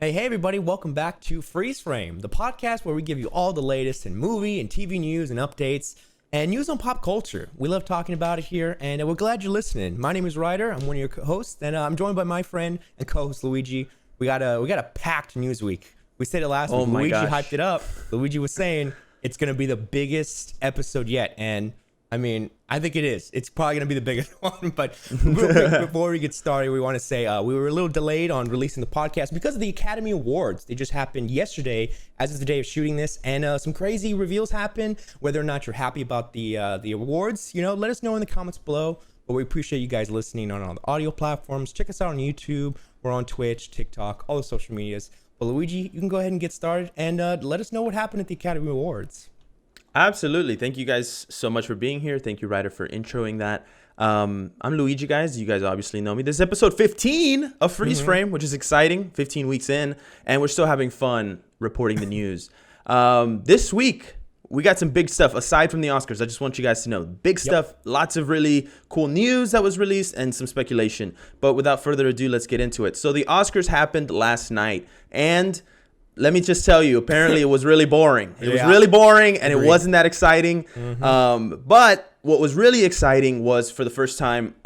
Hey, everybody, welcome back to Freeze Frame, the podcast where we give you all the latest in movie and TV news and updates and news on pop culture. We love talking about it here, and we're glad you're listening. My name is Ryder. I'm one of your hosts, and I'm joined by my friend and co-host Luigi. We got a packed news week. We said it last week. Luigi hyped it up. Luigi was saying it's going to be the biggest episode yet, and I mean, I think it is. It's probably going to be the biggest one. But real quick, before we get started, we want to say we were a little delayed on releasing the podcast because of the Academy Awards. They just happened yesterday, as is the day of shooting this. And some crazy reveals happened. Whether or not you're happy about the awards, let us know in the comments below. But we appreciate you guys listening on all the audio platforms. Check us out on YouTube. We're on Twitch, TikTok, all the social medias. But Luigi, you can go ahead and get started and let us know what happened at the Academy Awards. Absolutely. Thank you guys so much for being here. Thank you, Ryder, for introing that. I'm Luigi, guys. You guys obviously know me. This is episode 15 of Freeze Frame, which is exciting. 15 weeks in, and we're still having fun reporting the news. This week, we got some big stuff aside from the Oscars. I just want you guys to know big stuff, lots of really cool news that was released and some speculation. But without further ado, let's get into it. So the Oscars happened last night, and let me just tell you, apparently it was really boring. It was really boring, and it wasn't that exciting. But what was really exciting was, for the first time,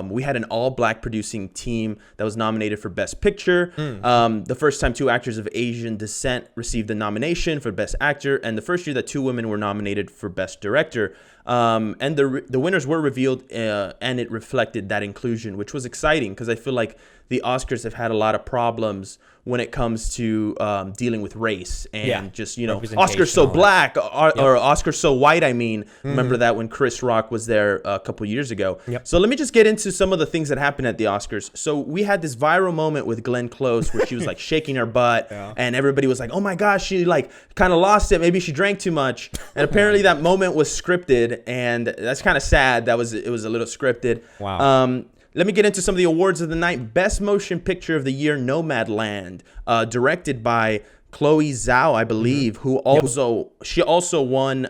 we had an all-black producing team that was nominated for Best Picture. The first time two actors of Asian descent received the nomination for Best Actor, and the first year that two women were nominated for Best Director. And the winners were revealed, and it reflected that inclusion, which was exciting because I feel like the Oscars have had a lot of problems when it comes to dealing with race and just, Oscar's so black or Oscar's so white. I mean, remember that when Chris Rock was there a couple years ago. So let me just get into some of the things that happened at the Oscars. So we had this viral moment with Glenn Close where she was like shaking her butt and everybody was like, oh my gosh, she like kind of lost it. Maybe she drank too much. And apparently that moment was scripted, and that's kind of sad. It was a little scripted. Wow. Let me get into some of the awards of the night. Best Motion Picture of the Year, Nomadland, directed by Chloe Zhao, I believe, who she also won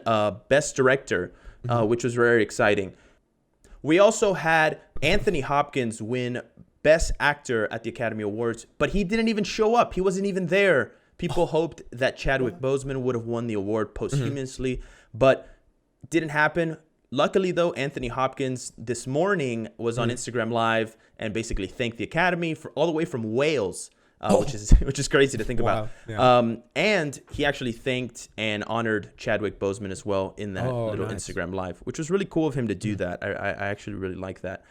Best Director, which was very exciting. We also had Anthony Hopkins win Best Actor at the Academy Awards, but he didn't even show up. He wasn't even there. People hoped that Chadwick Boseman would have won the award posthumously, but didn't happen. Luckily, though, Anthony Hopkins this morning was on Instagram Live and basically thanked the Academy for all the way from Wales, which is crazy to think about. Yeah. And he actually thanked and honored Chadwick Boseman as well in that Instagram Live, which was really cool of him to do that. I actually really like that.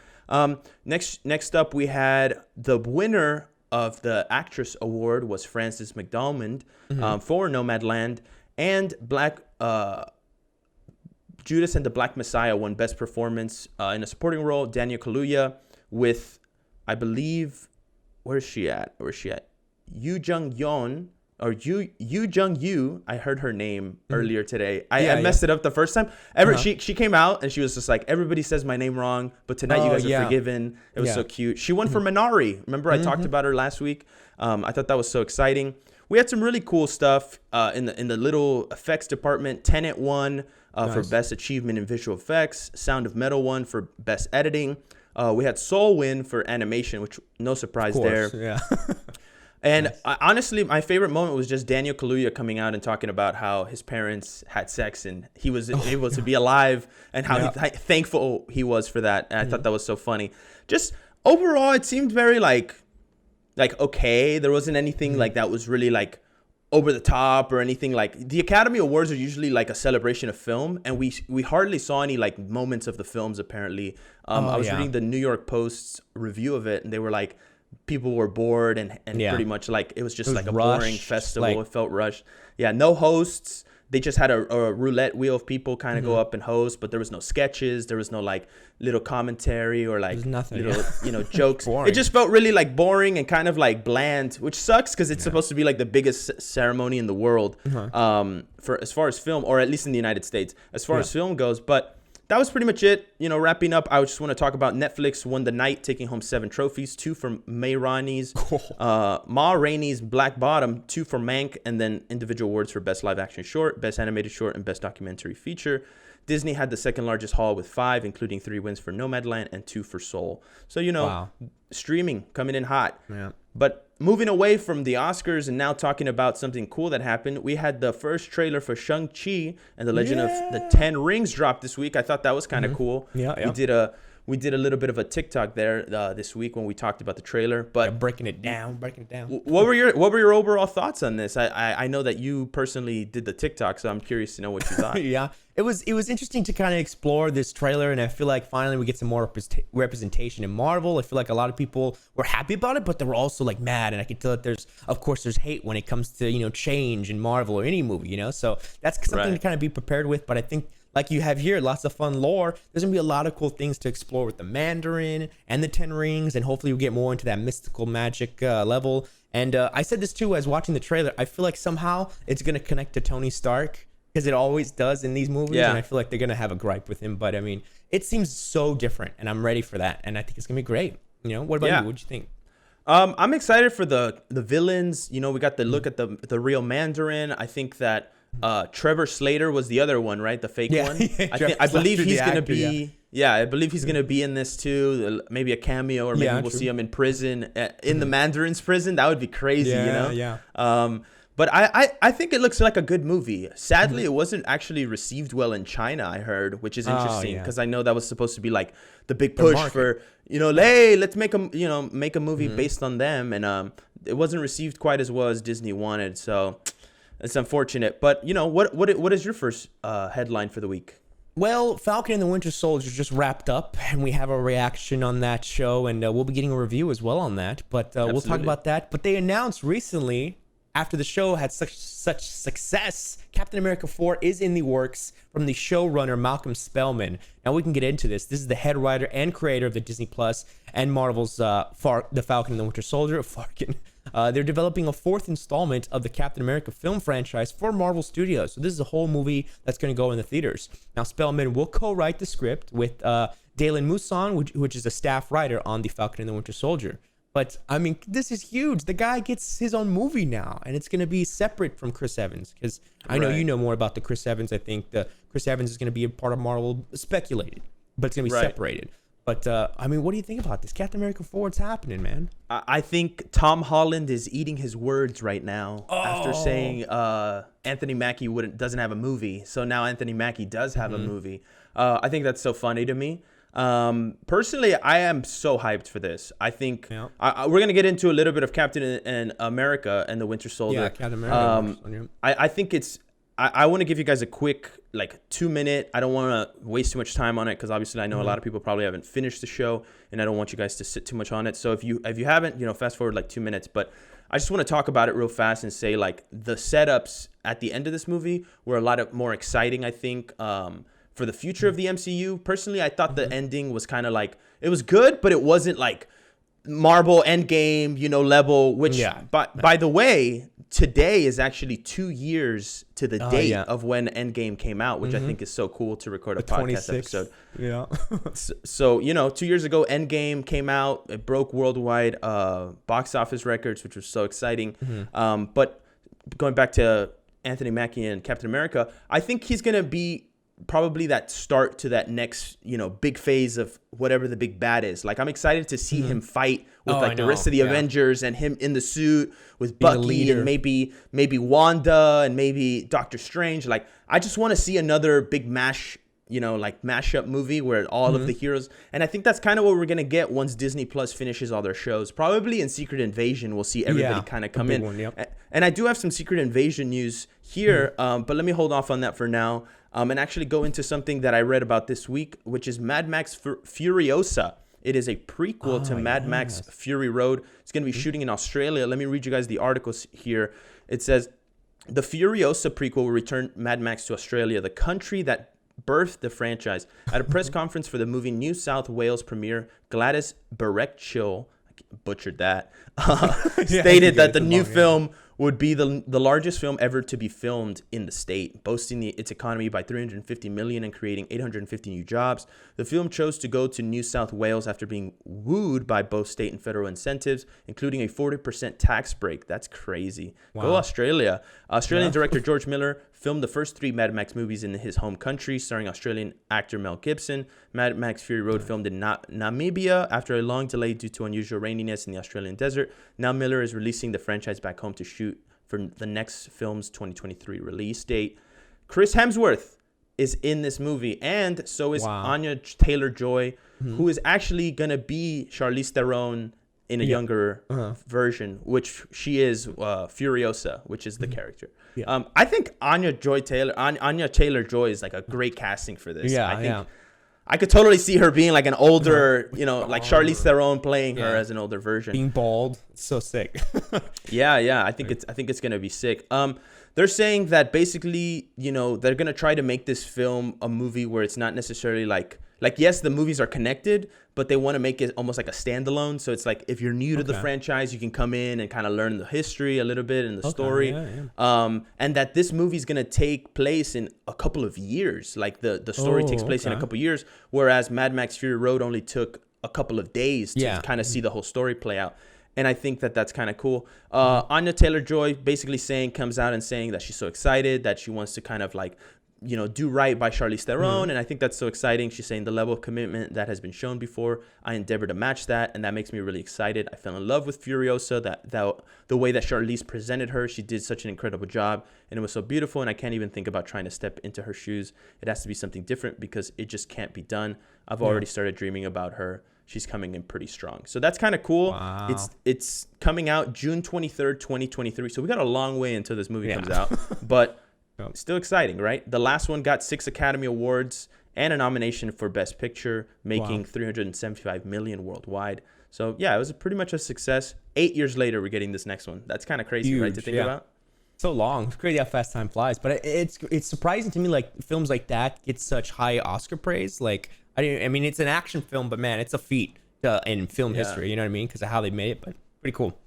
Next up, we had the winner of the Actress Award was Frances McDormand for Nomadland, and Judas and the Black Messiah won Best Performance in a Supporting Role. Daniel Kaluuya with, I believe, where's she at? Yoo Jung-yeon, or Yoo Jung-yoo. I heard her name earlier today. I messed it up the first time. She came out and she was just like, everybody says my name wrong, but tonight you guys are forgiven. It was so cute. She won for Minari. Remember I talked about her last week? I thought that was so exciting. We had some really cool stuff in the little effects department. Tenet won for Best Achievement in Visual Effects. Sound of Metal won for Best Editing. We had Soul win for Animation, which no surprise there. Yeah. And honestly, my favorite moment was just Daniel Kaluuya coming out and talking about how his parents had sex and he was able to be alive and how thankful he was for that. And I thought that was so funny. Just overall, it seemed very like okay. There wasn't anything like that was really like over the top or anything. Like the Academy Awards are usually like a celebration of film, and we hardly saw any like moments of the films apparently. I was reading the New York Post's review of it, and they were like, people were bored and pretty much like it was just like a boring festival. It felt rushed. Yeah, no hosts. They just had a roulette wheel of people kind of go up and host, but there was no sketches. There was no like little commentary or like little jokes. It just felt really like boring and kind of like bland, which sucks because it's supposed to be like the biggest ceremony in the world for as far as film, or at least in the United States, as far as film goes. But that was pretty much it. Wrapping up, I just want to talk about Netflix won the night, taking home 7 trophies, 2 from Ma Rainey's Black Bottom, 2 for Mank, and then individual awards for Best Live Action Short, Best Animated Short, and Best Documentary Feature. Disney had the second largest haul with 5, including 3 wins for Nomadland and 2 for Soul. So, streaming coming in hot. Yeah. But moving away from the Oscars and now talking about something cool that happened, we had the first trailer for Shang-Chi and the Legend of the Ten Rings drop this week. I thought that was kind of cool. Yeah. We did a little bit of a TikTok there this week when we talked about the trailer. But breaking it down. What were your overall thoughts on this? I know that you personally did the TikTok, so I'm curious to know what you thought. Yeah, it was interesting to kind of explore this trailer, and I feel like finally we get some more representation in Marvel. I feel like a lot of people were happy about it, but they were also like mad, and I could tell that there's hate when it comes to change in Marvel or any movie, So that's something to kind of be prepared with. But I think, like you have here, lots of fun lore. There's gonna be a lot of cool things to explore with the Mandarin and the Ten Rings, and hopefully we get more into that mystical magic level. And I said this too as watching the trailer. I feel like somehow it's gonna connect to Tony Stark, because it always does in these movies. Yeah. And I feel like they're gonna have a gripe with him. But I mean, it seems so different, and I'm ready for that. And I think it's gonna be great. What about you? What'd you think? I'm excited for the villains. We got the look at the real Mandarin. I think that Trevor Slater was the other one, right? The fake one. I believe he's gonna be. Yeah, I believe he's gonna be in this too. Maybe a cameo, or maybe we'll see him in prison, in the Mandarin's prison. That would be crazy, Yeah. But I think it looks like a good movie. Sadly, it wasn't actually received well in China, I heard, which is interesting because I know that was supposed to be like the big push for hey, let's make a movie based on them, and it wasn't received quite as well as Disney wanted. So it's unfortunate. But what is your first headline for the week? Well, Falcon and the Winter Soldier just wrapped up, and we have a reaction on that show, and we'll be getting a review as well on that. But we'll talk about that. But they announced recently, after the show had such success, Captain America 4 is in the works from the showrunner Malcolm Spellman. Now we can get into this. This is the head writer and creator of the Disney Plus and Marvel's The Falcon and the Winter Soldier. Falcon. They're developing a fourth installment of the Captain America film franchise for Marvel Studios. So this is a whole movie that's going to go in the theaters. Now Spellman will co-write the script with Dalen Mousson, which is a staff writer on The Falcon and the Winter Soldier. But, I mean, this is huge. The guy gets his own movie now, and it's going to be separate from Chris Evans, because I know you know more about the Chris Evans. I think the Chris Evans is going to be a part of Marvel, speculated, but it's going to be separated. But, I mean, what do you think about this? Captain America 4, it's happening, man. I think Tom Holland is eating his words right now after saying Anthony Mackie doesn't have a movie. So now Anthony Mackie does have a movie. I think that's so funny to me. Personally, I am so hyped for this. I think we're gonna get into a little bit of Captain and America and the Winter Soldier. Yeah, Captain America. I think it's. I want to give you guys a quick 2-minute. I don't want to waste too much time on it because obviously I know a lot of people probably haven't finished the show, and I don't want you guys to sit too much on it. So if you haven't, fast forward 2 minutes. But I just want to talk about it real fast and say the setups at the end of this movie were a lot more exciting. I think. For the future of the MCU. Personally, I thought the ending was kind of it was good, but it wasn't Marvel Endgame, level, which by the way, today is actually 2 years to the date of when Endgame came out, which I think is so cool to record a podcast 26th. episode. Yeah. So 2 years ago, Endgame came out. It broke worldwide box office records, which was so exciting. But going back to Anthony Mackie and Captain America, I think he's going to be probably that start to that next, big phase of whatever the big bad is. I'm excited to see him fight with the rest of the Avengers and him in the suit with Bucky and maybe Wanda and maybe Doctor Strange. I just want to see another big mashup movie where all of the heroes, and I think that's kind of what we're going to get once Disney Plus finishes all their shows. Probably in Secret Invasion, we'll see everybody kind of come in. And I do have some Secret Invasion news here, but let me hold off on that for now. And actually go into something that I read about this week, which is Mad Max Furiosa. It is a prequel to Mad Max Fury Road. It's going to be shooting in Australia. Let me read you guys the articles here. It says, the Furiosa prequel will return Mad Max to Australia, the country that birthed the franchise. At a press conference for the movie New South Wales premiere, Gladys Berejiklian, butchered that, stated that the new film would be the largest film ever to be filmed in the state, boasting its economy by 350 million and creating 850 new jobs. The film chose to go to New South Wales after being wooed by both state and federal incentives, including a 40% tax break. That's crazy. Wow. Go Australia. Australian director George Miller filmed the first 3 Mad Max movies in his home country, starring Australian actor Mel Gibson. Mad Max Fury Road filmed in Namibia after a long delay due to unusual raininess in the Australian desert. Now Miller is releasing the franchise back home to shoot for the next film's 2023 release date. Chris Hemsworth is in this movie, and so is Anya Taylor-Joy, who is actually going to be Charlize Theron in a younger version, which she is Furiosa, which is the character. Yeah. I think Anya Taylor-Joy is like a great casting for this. I think I could totally see her being like an older, like Charlize Theron playing her as an older version. Being bald, it's so sick. I think it's gonna be sick. They're saying that basically, they're gonna try to make this film a movie where it's not necessarily like yes, the movies are connected, but they want to make it almost like a standalone. So it's like if you're new to the franchise, you can come in and kind of learn the history a little bit and the story. And that this movie is going to take place in a couple of years. Like the story takes place in a couple of years, whereas Mad Max Fury Road only took a couple of days to kind of see the whole story play out. And I think that that's kind of cool. Anya Taylor-Joy basically comes out and saying that she's so excited that she wants to kind of like, do right by Charlize Theron. And I think that's so exciting. She's saying the level of commitment that has been shown before, I endeavor to match that. And that makes me really excited. I fell in love with Furiosa, that the way that Charlize presented her, she did such an incredible job. And it was so beautiful. And I can't even think about trying to step into her shoes. It has to be something different because it just can't be done. I've already started dreaming about her. She's coming in pretty strong. So that's kind of cool. Wow. It's coming out June 23rd, 2023. So we got a long way until this movie comes out. But still exciting, right? The last one got 6 Academy Awards and a nomination for Best Picture, making $375 million worldwide. So, yeah, it was pretty much a success. 8 years later, we're getting this next one. That's kind of crazy, right, to think about? So long. It's crazy how fast time flies. But it's surprising to me, like, films like that get such high Oscar praise. Like, I mean, it's an action film, but, man, it's a feat in film history. You know what I mean? Because of how they made it. But pretty cool.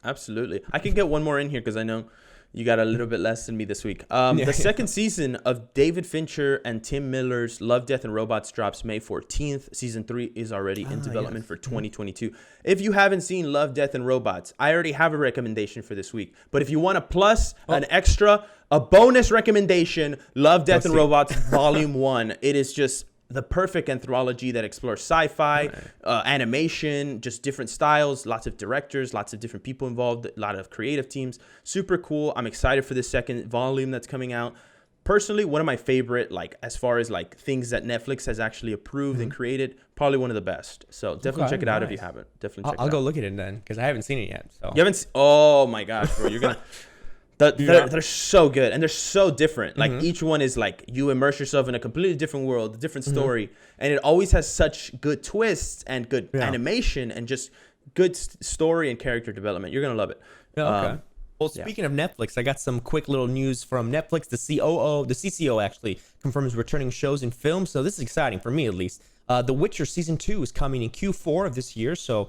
Absolutely. I can get one more in here because I know you got a little bit less than me this week. The second season of David Fincher and Tim Miller's Love, Death, and Robots drops May 14th. Season 3 is already in development for 2022. If you haven't seen Love, Death, and Robots, I already have a recommendation for this week. But if you want a plus, an extra, a bonus recommendation, Love, Death, and Robots Volume 1. It is just the perfect anthology that explores sci-fi, animation, just different styles, lots of directors, lots of different people involved, a lot of creative teams. Super cool. I'm excited for this second volume that's coming out. Personally, one of my favorite, like as far as like things that Netflix has actually approved and created, probably one of the best. So definitely check it out if you haven't. Definitely check it out. I'll go look at it then because I haven't seen it yet. So you haven't? Oh my gosh, bro, you're gonna. They're so good and they're so different. Like each one is like you immerse yourself in a completely different world, a different story, and it always has such good twists and good animation and just good story and character development. You're gonna love it. Well, speaking of Netflix, I got some quick little news from Netflix. The CCO actually confirms returning shows and films, so this is exciting for me at least. The Witcher season 2 is coming in Q4 of this year, so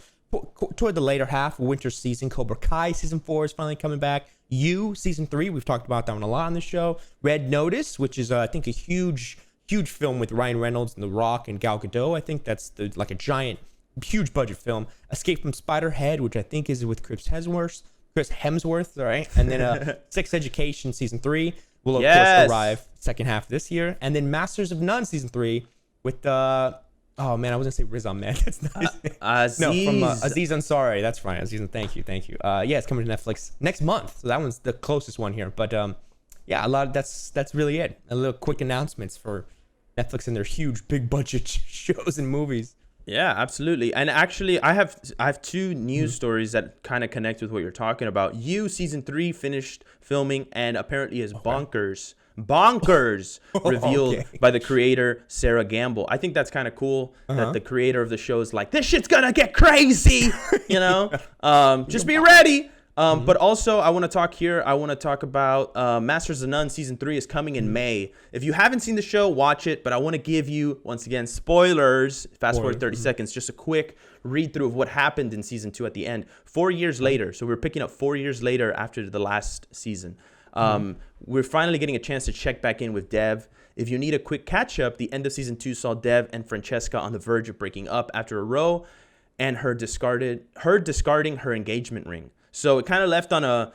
toward the later half of winter season. Cobra Kai season 4 is finally coming back. You season 3, we've talked about that one a lot on the show. Red Notice, which is I think a huge film with Ryan Reynolds and The Rock and Gal Gadot. I think that's like a giant, huge budget film. Escape from Spiderhead, which I think is with Chris Hemsworth, right? And then Sex Education season 3 will of course arrive second half of this year. And then Masters of None season 3 with oh man, I was gonna say Riz Ahmed. That's nice. No, from Aziz Ansari. That's right. Aziz, thank you. Yeah, it's coming to Netflix next month. So that one's the closest one here. But yeah, that's really it. A little quick announcements for Netflix and their huge, big budget shows and movies. Yeah, absolutely. And actually, I have 2 news stories that kind of connect with what you're talking about. You season 3 finished filming and apparently is bonkers revealed by the creator Sarah Gamble. I think that's kind of cool that the creator of the show is like, this shit's gonna get crazy, just be ready. But also, I want to talk about Masters of None Season 3 is coming in May. If you haven't seen the show, watch it. But I want to give you, once again, spoilers. Fast forward 30 seconds. Just a quick read through of what happened in Season 2 at the end. 4 years later. So we're picking up 4 years later after the last season. We're finally getting a chance to check back in with Dev. If you need a quick catch-up, the end of Season 2 saw Dev and Francesca on the verge of breaking up after a row and her discarding her engagement ring. So it kind of left on a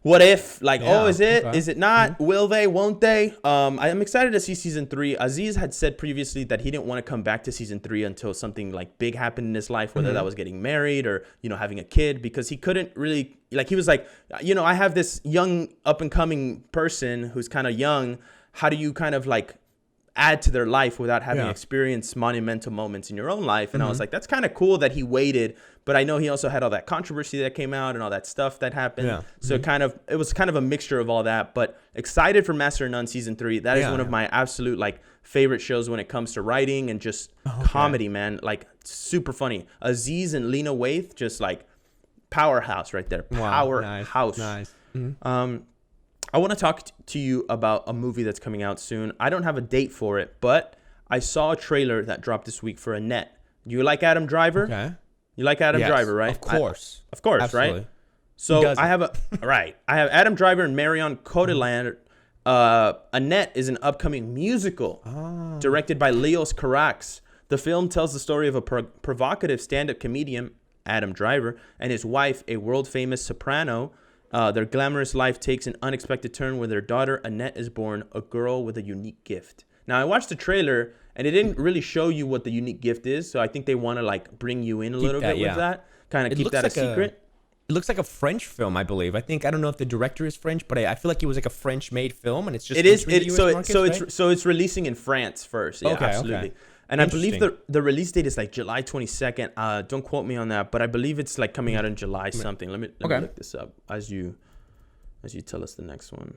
what if, like, is it? Okay. Is it not? Will they? Won't they? I'm excited to see Season 3. Aziz had said previously that he didn't want to come back to Season 3 until something like big happened in his life, whether that was getting married or, having a kid, because he couldn't really, he was like, I have this young up and coming person who's kind of young. How do you kind of like add to their life without having experienced monumental moments in your own life? And I was like, that's kind of cool that he waited. But I know he also had all that controversy that came out and all that stuff that happened. Yeah. So it was kind of a mixture of all that. But excited for Master of None Season 3. That is one of my absolute favorite shows when it comes to writing and just comedy, man. Super funny. Aziz and Lena Waithe, just powerhouse right there. Powerhouse. Nice. I want to talk to you about a movie that's coming out soon. I don't have a date for it, but I saw a trailer that dropped this week for Annette. Do you like Adam Driver? Okay. You like Adam Driver, right? Of course. Absolutely. Right? So I have Adam Driver and Marion Cotillard. Annette is an upcoming musical directed by Leos Carax. The film tells the story of a provocative stand-up comedian, Adam Driver, and his wife, a world-famous soprano. Their glamorous life takes an unexpected turn when their daughter, Annette, is born, a girl with a unique gift. Now, I watched the trailer, and it didn't really show you what the unique gift is, so I think they want to, bring you in a little bit with that, kind of keep that a secret. It looks like a French film, I believe. I don't know if the director is French, but I feel like it was a French-made film, and it's just it's releasing in France first. Yeah, absolutely. Okay. And I believe the release date is July 22nd. Don't quote me on that, but I believe it's coming out in July something. Let me look this up as you tell us the next one.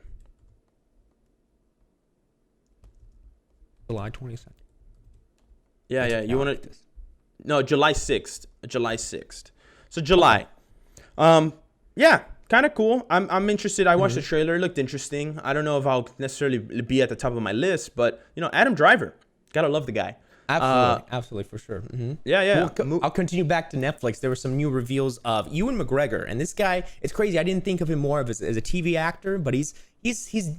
July 22nd. Yeah. You want to? No, July 6th. July 6th. So July. Yeah, kind of cool. I'm interested. I watched the trailer. It looked interesting. I don't know if I'll necessarily be at the top of my list, but Adam Driver, gotta love the guy. Absolutely, for sure. Mm-hmm. Yeah. I'll continue back to Netflix. There were some new reveals of Ewan McGregor, and this guy, it's crazy. I didn't think of him more as a TV actor, but he's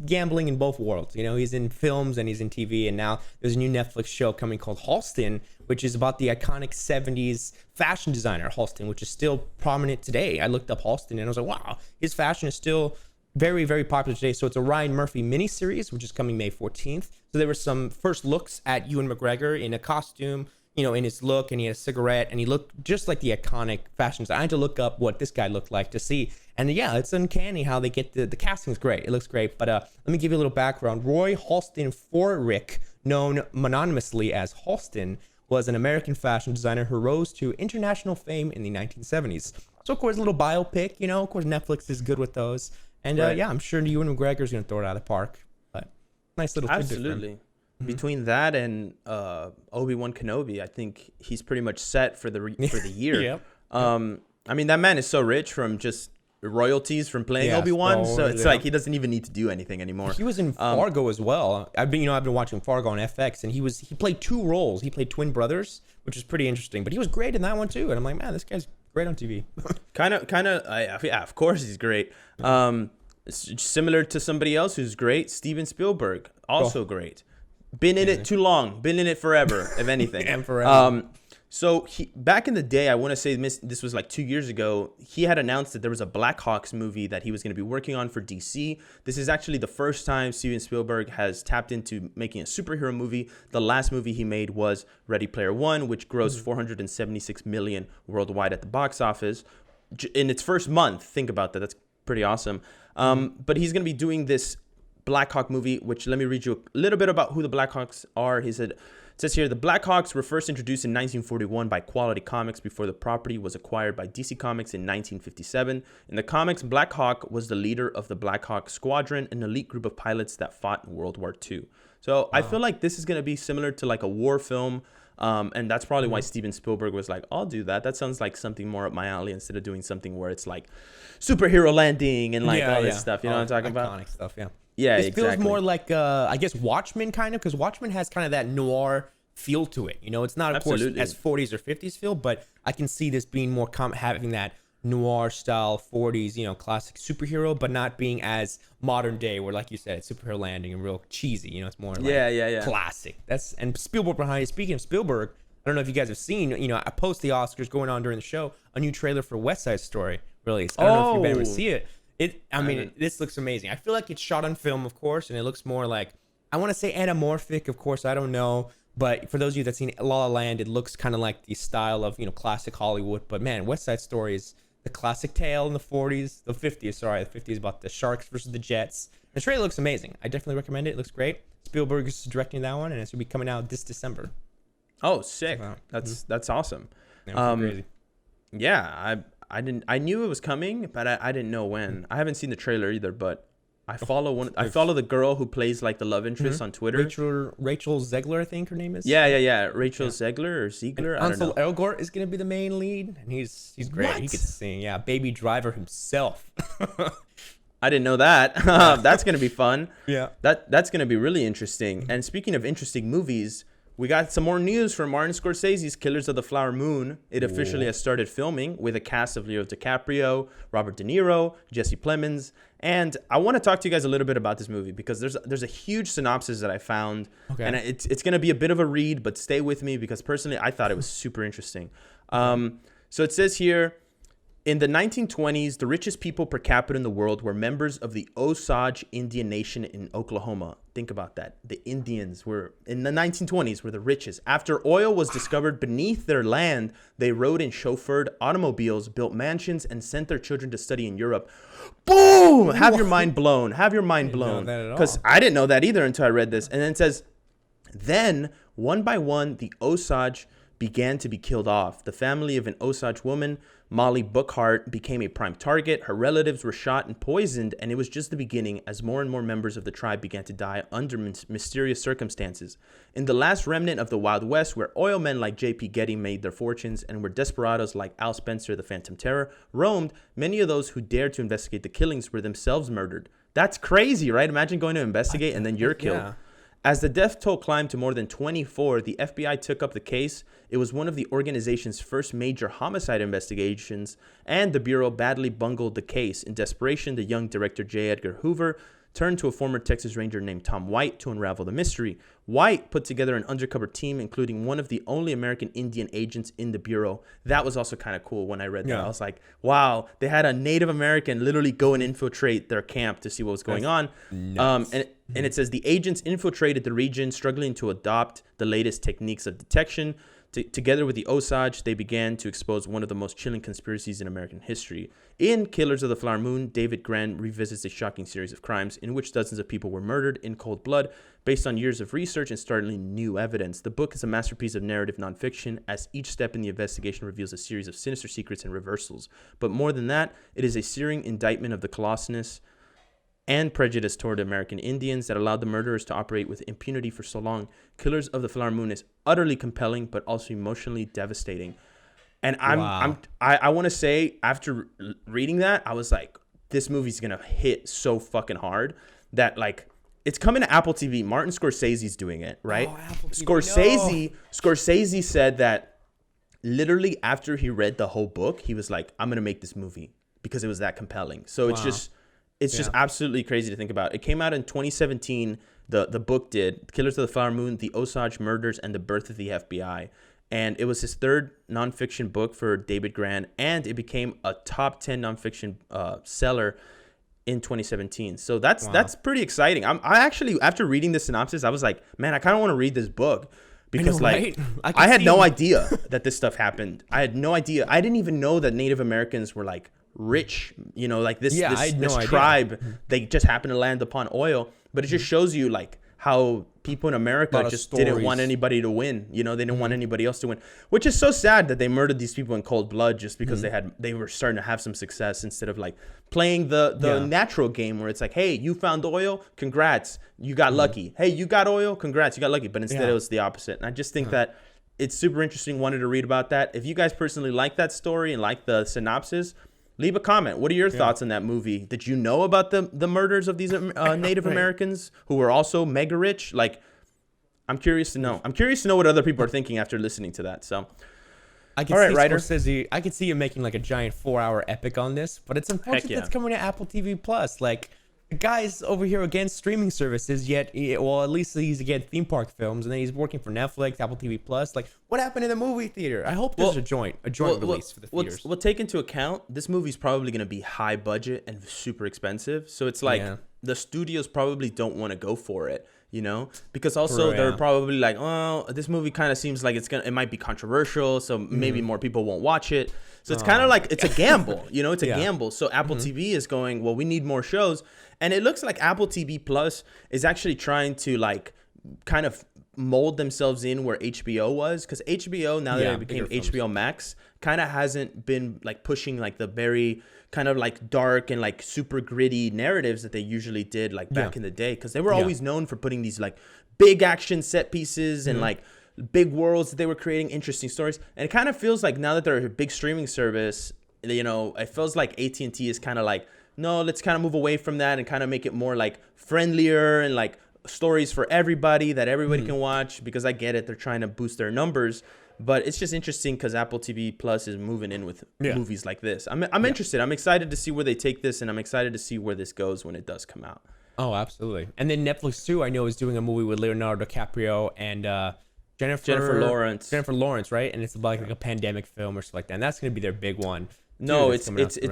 gambling in both worlds. He's in films and he's in TV, and now there's a new Netflix show coming called Halston, which is about the iconic 70s fashion designer Halston, which is still prominent today. I looked up Halston and I was like, wow, his fashion is still very, very popular today. So it's a Ryan Murphy miniseries, which is coming May 14th. So there were some first looks at Ewan McGregor in a costume, in his look, and he had a cigarette, and he looked just like the iconic fashion designer. I had to look up what this guy looked like to see. And yeah, it's uncanny how they get the casting is great. It looks great. But let me give you a little background. Roy Halston Forrick, known mononymously as Halston, was an American fashion designer who rose to international fame in the 1970s. So of course, a little biopic, of course, Netflix is good with those. And I'm sure Ewan McGregor is going to throw it out of the park. But nice little absolutely. Mm-hmm. Between that and Obi-Wan Kenobi, I think he's pretty much set for the year. Yep. I mean, that man is so rich from just royalties from playing Obi-Wan, so it's he doesn't even need to do anything anymore. He was in Fargo as well. I've been watching Fargo on FX, and he played two roles. He played twin brothers, which is pretty interesting. But he was great in that one too. And I'm like, man, this guy's great on TV. kind of. Yeah, of course he's great. Similar to somebody else who's great, Steven Spielberg, also great. Been in it too long. Been in it forever, if anything. And forever. So back in the day, I want to say this was 2 years ago, he had announced that there was a Blackhawks movie that he was going to be working on for DC. This is actually the first time Steven Spielberg has tapped into making a superhero movie. The last movie he made was Ready Player One, which grossed $476 million worldwide at the box office. In its first month, think about that. That's pretty awesome. But he's going to be doing this Blackhawk movie, which let me read you a little bit about who the Blackhawks are. He said, it says here, the Blackhawks were first introduced in 1941 by Quality Comics before the property was acquired by DC Comics in 1957. In the comics, Blackhawk was the leader of the Blackhawk Squadron, an elite group of pilots that fought in World War II. So I feel like this is going to be similar to a war film. And that's probably why Steven Spielberg was like, I'll do that. That sounds like something more up my alley instead of doing something where it's like superhero landing and like all this stuff. You know what I'm talking about? Iconic stuff, yeah. Yeah, This exactly. feels more like, I guess, Watchmen kind of, because Watchmen has kind of that noir feel to it. You know, it's not, of Absolutely. course, as 40s or 50s feel, but I can see this being more having that noir style 40s, you know, classic superhero, but not being as modern day where, like you said, it's superhero landing and real cheesy. You know, it's more like classic. And Spielberg behind it. Speaking of Spielberg, I don't know if you guys have seen, you know, I post the Oscars going on during the show, a new trailer for West Side Story released. I don't know if you've been able to see it. This looks amazing. I feel like it's shot on film, of course, and it looks more like, I want to say anamorphic, of course, I don't know. But for those of you that's seen La La Land, it looks kind of like the style of, you know, classic Hollywood. But man, West Side Story is the classic tale in the 40s, the 50s, sorry. The 50s about the Sharks versus the Jets. The trailer looks amazing. I definitely recommend it. It looks great. Spielberg is directing that one, and it's going to be coming out this December. Oh, sick. That's awesome. Yeah, crazy. Yeah, I knew it was coming, but I didn't know when. I haven't seen the trailer either, but I follow the girl who plays like the love interest on Twitter. Rachel Zegler, I think her name is. Yeah. Rachel Zegler or Ziegler. I don't know. Ansel Elgort is gonna be the main lead, and he's great. What? He could sing. Yeah, Baby Driver himself. I didn't know that. That's gonna be fun. Yeah. That's gonna be really interesting. And speaking of interesting movies, we got some more news from Martin Scorsese's Killers of the Flower Moon. It officially has started filming with a cast of Leo DiCaprio, Robert De Niro, Jesse Plemons. And I want to talk to you guys a little bit about this movie because there's a huge synopsis that I found. Okay. And it's going to be a bit of a read, but stay with me because personally I thought it was super interesting. So it says here, in the 1920s, the richest people per capita in the world were members of the Osage Indian Nation in Oklahoma. Think about that. The Indians were, in the 1920s, were the richest. After oil was discovered beneath their land, they rode in chauffeured automobiles, built mansions, and sent their children to study in Europe. Boom! Have your mind blown. Have your mind blown. Because I didn't know that either until I read this. And then it says, then, one by one, the Osage began to be killed off. The family of an Osage woman, Molly Bookhart, became a prime target. Her relatives were shot and poisoned, and it was just the beginning as more and more members of the tribe began to die under mysterious circumstances. In the last remnant of the Wild West, where oil men like J.P. Getty made their fortunes and where desperados like Al Spencer, the Phantom Terror, roamed, many of those who dared to investigate the killings were themselves murdered. That's crazy, right? Imagine going to investigate and then you're killed. Yeah. As the death toll climbed to more than 24, the FBI took up the case. It was one of the organization's first major homicide investigations, and the Bureau badly bungled the case. In desperation, the young director J. Edgar Hoover turned to a former Texas Ranger named Tom White to unravel the mystery. White put together an undercover team, including one of the only American Indian agents in the Bureau. That was also kind of cool when I read that. I was like, wow, they had a Native American literally go and infiltrate their camp to see what was going on. And it says the agents infiltrated the region, struggling to adopt the latest techniques of detection. Together with the Osage, they began to expose one of the most chilling conspiracies in American history. In Killers of the Flower Moon, David Grann revisits a shocking series of crimes in which dozens of people were murdered in cold blood based on years of research and startling new evidence. The book is a masterpiece of narrative nonfiction, as each step in the investigation reveals a series of sinister secrets and reversals. But more than that, it is a searing indictment of the colossus and prejudice toward American Indians that allowed the murderers to operate with impunity for so long. Killers of the Flower Moon is utterly compelling, but also emotionally devastating. And I want to say, after reading that, I was like, this movie's gonna hit so fucking hard that like it's coming to Apple TV. Martin Scorsese's doing it, right? Scorsese said that literally after he read the whole book, he was like, I'm gonna make this movie because it was that compelling. So it's just absolutely crazy to think about. It came out in 2017. The book did. Killers of the Flower Moon, The Osage Murders, and the Birth of the FBI. And it was his third nonfiction book for David Grann, and it became a top 10 nonfiction seller in 2017. So that's pretty exciting. I actually, after reading the synopsis, I was like, man, I kind of want to read this book. Because I had no idea that this stuff happened. I had no idea. I didn't even know that Native Americans were like rich, you know, like this tribe, they just happened to land upon oil. But it just shows you like how people in America just didn't want anybody to win. You know, they didn't want anybody else to win, which is so sad that they murdered these people in cold blood just because they were starting to have some success instead of like playing the natural game where it's like, hey, you found oil, congrats, you got lucky. Hey, you got oil, congrats, you got lucky. But instead it was the opposite. And I just think that it's super interesting. Wanted to read about that. If you guys personally like that story and like the synopsis, leave a comment. What are your thoughts on that movie? Did you know about the murders of these Native Americans who were also mega rich? Like, I'm curious to know. I'm curious to know what other people are thinking after listening to that. So, I can see Scorsese. I could see you making like a giant 4-hour epic on this, but it's unfortunate that's coming to Apple TV Plus. Like, the guy's over here against streaming services, yet, well, at least he's against theme park films, and then he's working for Netflix, Apple TV Plus. Like, what happened in the movie theater? I hope there's a joint release for the theaters. We'll take into account this movie's probably going to be high budget and super expensive, so it's like the studios probably don't want to go for it, you know, because also they're probably like, oh, this movie kind of seems like it might be controversial, so maybe more people won't watch it. So it's kind of like it's a gamble, you know, it's a gamble. So Apple TV is going, well, we need more shows. And it looks like Apple TV Plus is actually trying to like kind of mold themselves in where HBO was, because HBO, now that it became HBO Max, kind of hasn't been like pushing like the very kind of like dark and like super gritty narratives that they usually did like back in the day, because they were always known for putting these like big action set pieces and like big worlds that they were creating, interesting stories. And it kind of feels like now that they're a big streaming service, you know, it feels like AT&T is kind of like, no, let's kind of move away from that and kind of make it more like friendlier and like stories for everybody that everybody can watch, because I get it, they're trying to boost their numbers. But it's just interesting because Apple TV Plus is moving in with movies like this. I'm interested. I'm excited to see where they take this, and I'm excited to see where this goes when it does come out. Oh, absolutely. And then Netflix too, I know, is doing a movie with Leonardo DiCaprio and Jennifer Lawrence, right? And it's like a pandemic film or something like that. And that's going to be their big one. No, it's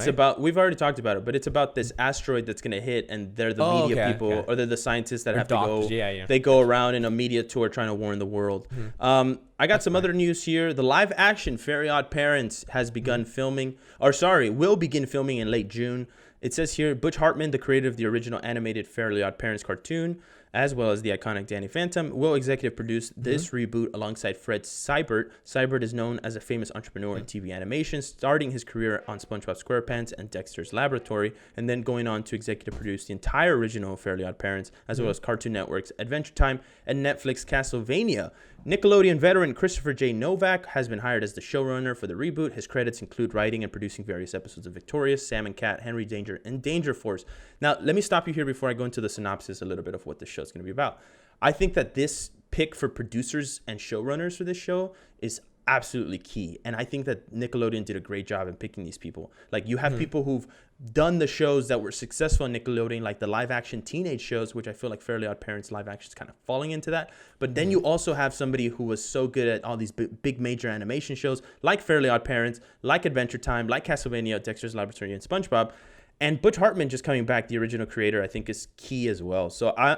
about, we've already talked about it, but it's about this asteroid that's going to hit, and they're the media people, or they're the scientists that have to go. They go around in a media tour trying to warn the world. I got some other news here. The live action Fairly Odd Parents has begun filming, will begin filming in late June. It says here, Butch Hartman, the creator of the original animated Fairly Odd Parents cartoon, as well as the iconic Danny Phantom, will executive produce this reboot alongside Fred Seibert. Seibert is known as a famous entrepreneur in TV animation, starting his career on SpongeBob SquarePants and Dexter's Laboratory, and then going on to executive produce the entire original Fairly Odd Parents, as well as Cartoon Network's Adventure Time and Netflix Castlevania. Nickelodeon veteran Christopher J. Novak has been hired as the showrunner for the reboot. His credits include writing and producing various episodes of Victorious, Sam and Cat, Henry Danger, and Danger Force. Now, let me stop you here before I go into the synopsis a little bit of what the show's going to be about. I think that this pick for producers and showrunners for this show is absolutely key. And I think that Nickelodeon did a great job in picking these people. Like, you have people who've done the shows that were successful in Nickelodeon, like the live action teenage shows, which I feel like Fairly Odd Parents live action is kind of falling into that. But then you also have somebody who was so good at all these big major animation shows like Fairly Odd Parents, like Adventure Time, like Castlevania, Dexter's Laboratory, and SpongeBob. And Butch Hartman just coming back, the original creator, I think is key as well. So I'm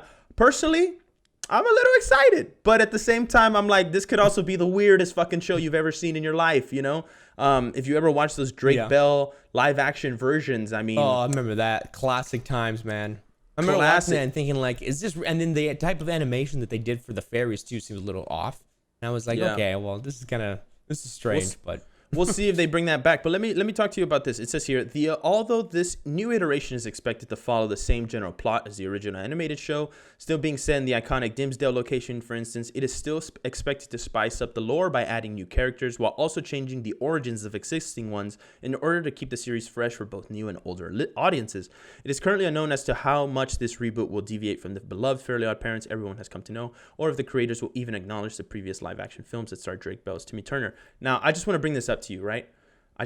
a little excited, but at the same time, I'm like, this could also be the weirdest fucking show you've ever seen in your life, you know? If you ever watched those Drake Bell live action versions, I mean... Oh, I remember that. Classic times, man. I remember watching that and thinking, like, is this... And then the type of animation that they did for the fairies, too, seemed a little off. And I was like, okay, well, this is strange, but... We'll see if they bring that back. But let me talk to you about this. It says here, although this new iteration is expected to follow the same general plot as the original animated show, still being set in the iconic Dimsdale location, for instance, it is still expected to spice up the lore by adding new characters while also changing the origins of existing ones in order to keep the series fresh for both new and older audiences. It is currently unknown as to how much this reboot will deviate from the beloved Fairly Odd Parents everyone has come to know, or if the creators will even acknowledge the previous live-action films that starred Drake Bell's Timmy Turner. Now, I just want to bring this up to you, right? I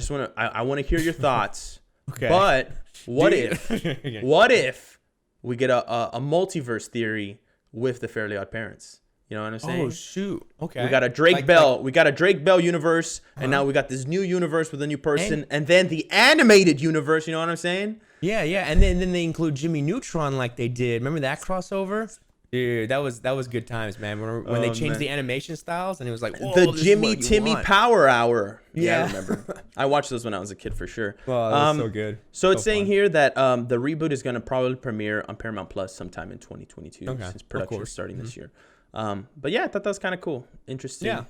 want to hear your thoughts. Okay. But what if we get a multiverse theory with the Fairly Odd Parents? You know what I'm saying? Oh shoot. Okay. We got a Drake Bell. We got a Drake Bell universe, and now we got this new universe with a new person, and then the animated universe. You know what I'm saying? Yeah. And then they include Jimmy Neutron like they did. Remember that crossover? Dude, that was good times, man. When they changed the animation styles, and it was like, whoa, the Jimmy Timmy Power Hour. Yeah, I remember. I watched those when I was a kid for sure. Well, that was so good. So it's saying here that the reboot is going to probably premiere on Paramount Plus sometime in 2022, since production is starting this year. But yeah, I thought that was kind of cool, interesting. Yeah,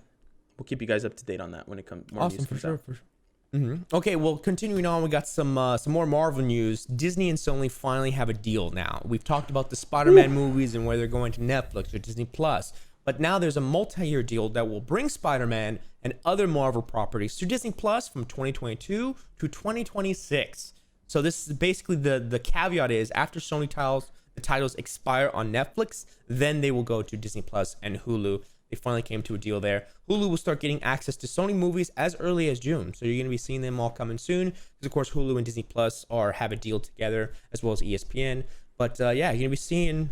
we'll keep you guys up to date on that when it comes. More news comes out. For sure. Okay, well, continuing on, we got some more Marvel news. Disney and Sony finally have a deal now. We've talked about the Spider-Man movies and where they're going to Netflix or Disney Plus. But now there's a multi-year deal that will bring Spider-Man and other Marvel properties to Disney Plus from 2022 to 2026. So this is basically the caveat is after Sony the titles expire on Netflix, then they will go to Disney Plus and Hulu. They finally came to a deal there. Hulu will start getting access to Sony movies as early as June. So you're going to be seeing them all coming soon. Because, of course, Hulu and Disney Plus have a deal together, as well as ESPN. But, yeah, you're going to be seeing,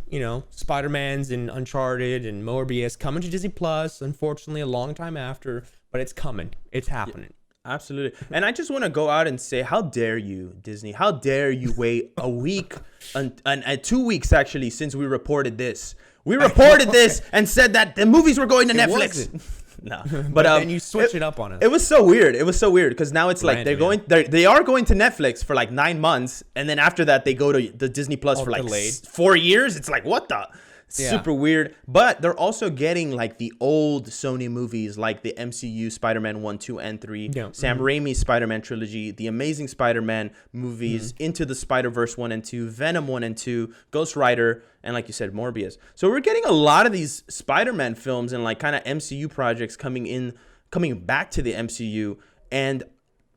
Spider-Mans and Uncharted and Morbius coming to Disney Plus. Unfortunately, a long time after. But it's coming. It's happening. Yeah, absolutely. And I just want to go out and say, how dare you, Disney? How dare you wait a week and 2 weeks, actually, since we reported this. We reported this and said that the movies were going to Netflix. No, but then you switch it up on us. It was so weird. Because now it's like they are going to Netflix for like 9 months, and then after that they go to the Disney Plus for like 4 years. It's like, what the? Super weird. But they're also getting like the old Sony movies, like the MCU Spider-Man 1, 2, and 3, Sam Raimi's Spider-Man trilogy, the Amazing Spider-Man movies, Into the Spider-Verse 1 and 2, Venom 1 and 2, Ghost Rider, and like you said, Morbius. So we're getting a lot of these Spider-Man films and like kind of MCU projects coming back to the MCU. And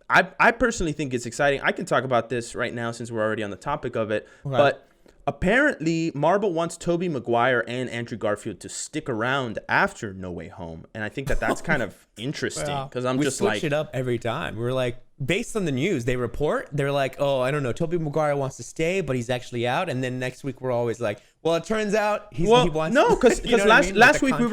I personally think it's exciting. I can talk about this right now since we're already on the topic of it. Okay. But apparently, Marvel wants Tobey Maguire and Andrew Garfield to stick around after No Way Home. And I think that's kind of interesting because we switch it up every time. We're like, based on the news, they're like, oh, I don't know, Tobey Maguire wants to stay, but he's actually out. And then next week, we're always like, well, it turns out he wants no, because last week we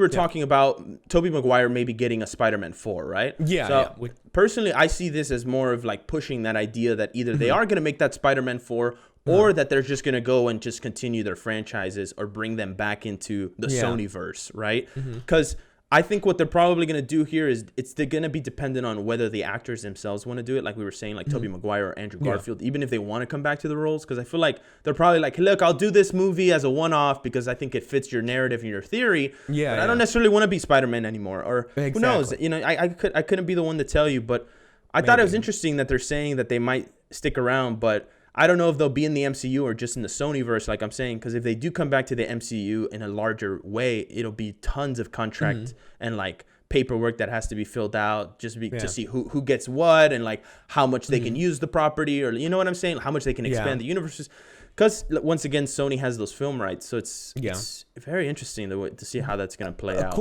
were talking about Tobey Maguire maybe getting a Spider-Man 4, right? Yeah. So personally, I see this as more of like pushing that idea that either they are going to make that Spider-Man 4 or that they're just going to go and just continue their franchises or bring them back into the Sonyverse, right? Because I think what they're probably going to do here is they're going to be dependent on whether the actors themselves want to do it. Like we were saying, like Tobey Maguire or Andrew Garfield, even if they want to come back to the roles. Because I feel like they're probably like, look, I'll do this movie as a one-off because I think it fits your narrative and your theory. But I don't necessarily want to be Spider-Man anymore. Or who knows? I couldn't be the one to tell you. But I thought it was interesting that they're saying that they might stick around. But I don't know if they'll be in the MCU or just in the Sonyverse, like I'm saying, because if they do come back to the MCU in a larger way, it'll be tons of contract and like paperwork that has to be filled out to see who gets what and like how much they can use the property, or you know what I'm saying, how much they can expand the universes. Because once again, Sony has those film rights, so it's very interesting to see how that's going to play out.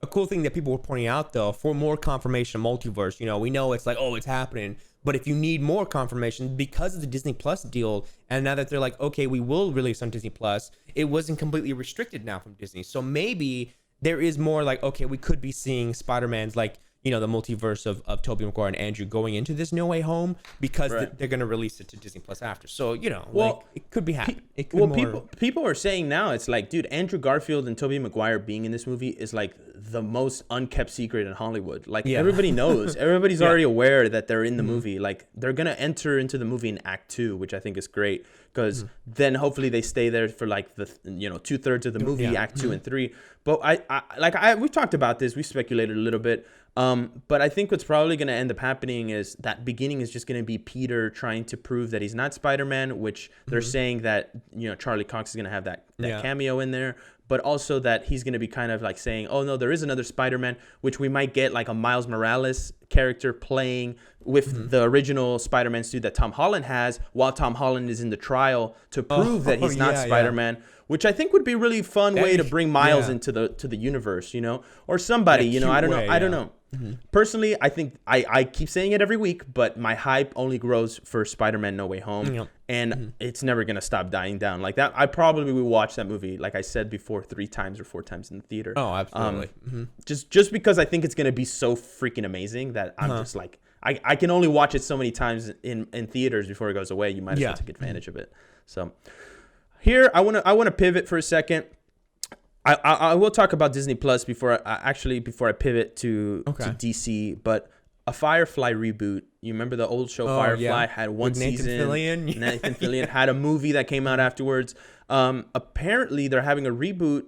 A cool thing that people were pointing out, though, for more confirmation multiverse, we know it's like, oh, it's happening. But if you need more confirmation because of the Disney Plus deal, and now that they're like, okay, we will release on Disney Plus, it wasn't completely restricted now from Disney. So maybe there is more like, okay, we could be seeing Spider-Man's like, the multiverse of Tobey Maguire and Andrew going into this No Way Home because they're going to release it to Disney Plus after. So, like, it could be happening. People are saying now, it's like, dude, Andrew Garfield and Tobey Maguire being in this movie is like the most unkept secret in Hollywood. Like everybody knows, everybody's already aware that they're in the movie. Like they're going to enter into the movie in Act 2, which I think is great because then hopefully they stay there for like the, 2/3 of the movie, Act 2 and 3. But we've talked about this. We speculated a little bit. But I think what's probably going to end up happening is that beginning is just going to be Peter trying to prove that he's not Spider-Man, which they're saying that, Charlie Cox is going to have that cameo in there, but also that he's going to be kind of like saying, oh no, there is another Spider-Man, which we might get like a Miles Morales character playing with the original Spider-Man suit that Tom Holland has while Tom Holland is in the trial to prove that he's not Spider-Man. Which I think would be a really fun way to bring Miles into the universe, or somebody, I don't know. Personally, I think I keep saying it every week, but my hype only grows for Spider-Man No Way Home, and it's never gonna stop dying down like that. I probably will watch that movie, like I said before, 3 times or 4 times in the theater. Oh, absolutely. Just because I think it's gonna be so freaking amazing that I'm just like I can only watch it so many times in theaters before it goes away. You might as well take advantage of it. So. Here, I want to pivot for a second. I will talk about Disney Plus before I pivot to DC. But a Firefly reboot. You remember the old show Firefly had one season. Nathan Fillion had a movie that came out afterwards. Apparently, they're having a reboot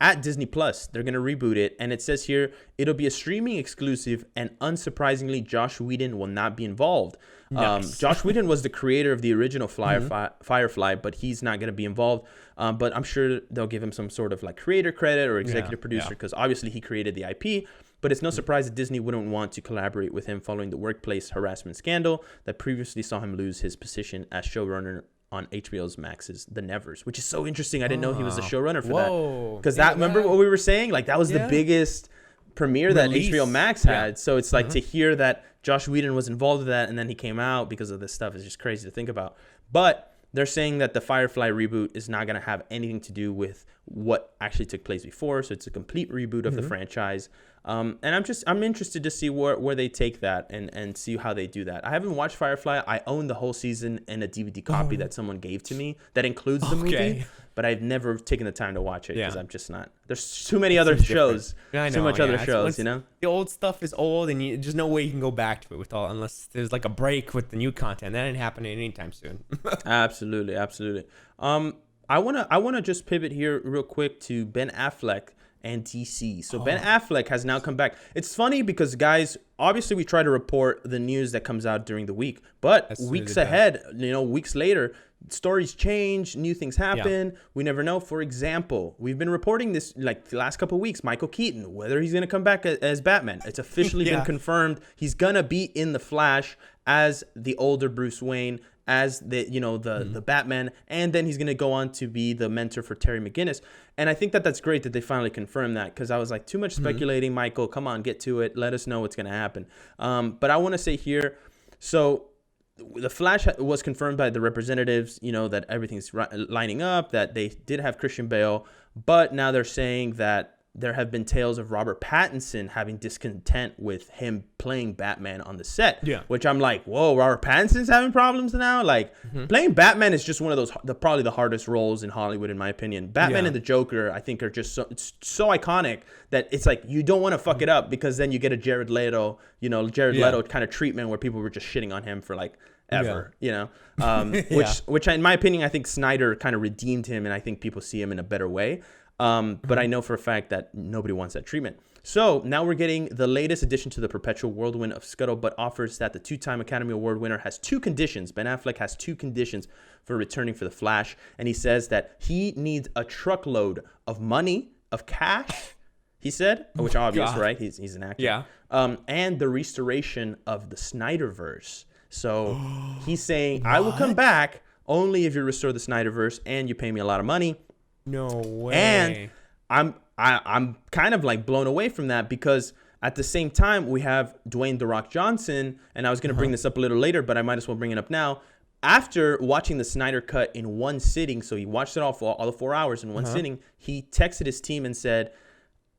at Disney Plus. They're going to reboot it. And it says here, it'll be a streaming exclusive. And unsurprisingly, Joss Whedon will not be involved. Nice. Joss Whedon was the creator of the original Firefly, but he's not going to be involved. But I'm sure they'll give him some sort of like creator credit or executive producer, because obviously he created the IP. But it's no surprise that Disney wouldn't want to collaborate with him following the workplace harassment scandal that previously saw him lose his position as showrunner on HBO's Max's The Nevers, which is so interesting. I didn't know he was the showrunner for that. Because remember what we were saying? Like, that was the biggest premiere that HBO Max had. So it's like to hear that Joss Whedon was involved with that and then he came out because of this stuff is just crazy to think about. But they're saying that the Firefly reboot is not going to have anything to do with what actually took place before. So it's a complete reboot of the franchise. And I'm interested to see where they take that and see how they do that. I haven't watched Firefly. I own the whole season and a DVD copy that someone gave to me that includes the movie, but I've never taken the time to watch it because I'm just not. There's too many other shows. Too much other shows, you know? The old stuff is old and there's no way you can go back to it unless there's like a break with the new content. That ain't happening anytime soon. Absolutely. I wanna just pivot here real quick to Ben Affleck and DC. So Ben Affleck has now come back. It's funny because, guys, obviously we try to report the news that comes out during the week, but weeks ahead, weeks later, stories change, new things happen. We never know. For example, we've been reporting this like the last couple of weeks, Michael Keaton, whether he's going to come back as Batman. It's officially been confirmed. He's going to be in The Flash as the older Bruce Wayne, as the Batman, and then he's going to go on to be the mentor for Terry McGinnis. And I think that's great that they finally confirmed that, because I was like, too much speculating. Michael, come on, get to it. Let us know what's going to happen. But I want to say here, so the Flash was confirmed by the representatives, that everything's lining up, that they did have Christian Bale, but now they're saying that there have been tales of Robert Pattinson having discontent with him playing Batman on the set, which I'm like, whoa, Robert Pattinson's having problems now? Like, playing Batman is just one of those, probably the hardest roles in Hollywood, in my opinion. Batman and the Joker, I think, are just so iconic that it's like, you don't want to fuck it up, because then you get a Jared Leto kind of treatment where people were just shitting on him for like ever, which in my opinion, I think Snyder kind of redeemed him, and I think people see him in a better way. But I know for a fact that nobody wants that treatment. So now we're getting the latest addition to the perpetual whirlwind of scuttlebutt offers that the two-time Academy Award winner has two conditions. Ben Affleck has two conditions for returning for The Flash. And he says that he needs a truckload of money, of cash, he said, which obvious, right? He's an actor. And the restoration of the Snyderverse. So he's saying, I will come back only if you restore the Snyderverse and you pay me a lot of money. No way. And I'm kind of like blown away from that, because at the same time we have Dwayne "The Rock" Johnson, and I was going to bring this up a little later, but I might as well bring it up now. After watching the Snyder Cut in one sitting, so he watched it all the 4 hours in one sitting, he texted his team and said,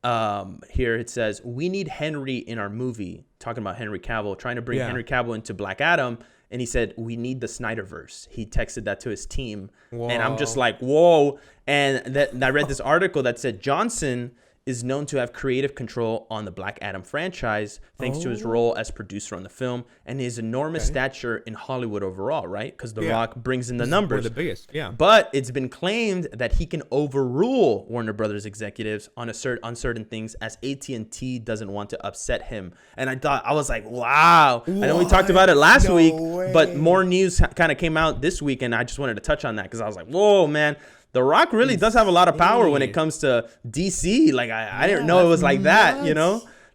here it says, we need Henry in our movie, talking about Henry Cavill, trying to bring Henry Cavill into Black Adam. And he said, we need the Snyderverse. He texted that to his team. Whoa. And I'm just like, whoa. And I read this article that said Johnson is known to have creative control on the Black Adam franchise, thanks to his role as producer on the film and his enormous stature in Hollywood overall, right? Because The Rock brings in the numbers. One of the biggest, But it's been claimed that he can overrule Warner Brothers executives on certain things, as AT&T doesn't want to upset him. And I was like, wow. What? I know we talked about it last week, but more news kind of came out this week, and I just wanted to touch on that, because I was like, whoa, man. The Rock really does have a lot of power when it comes to DC. Like, I didn't know it was like that,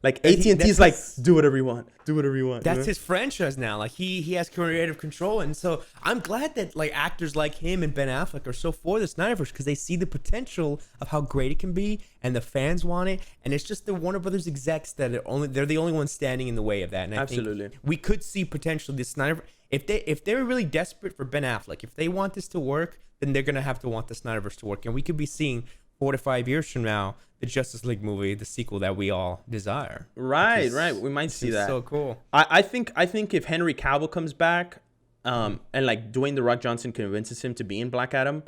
Like, AT&T's like, do whatever you want. Do whatever you want. That's his franchise now. Like, he has creative control. And so I'm glad that, like, actors like him and Ben Affleck are so for the Snyderverse, because they see the potential of how great it can be, and the fans want it. And it's just the Warner Brothers execs that they're the only ones standing in the way of that. And I think we could see potentially the Snyderverse. If they're really desperate for Ben Affleck, if they want this to work, then they're gonna have to want the Snyderverse to work, and we could be seeing 4 to 5 years from now the Justice League movie, the sequel that we all desire. Right. We might see that. So cool. I think if Henry Cavill comes back, and like Dwayne "The Rock" Johnson convinces him to be in Black Adam,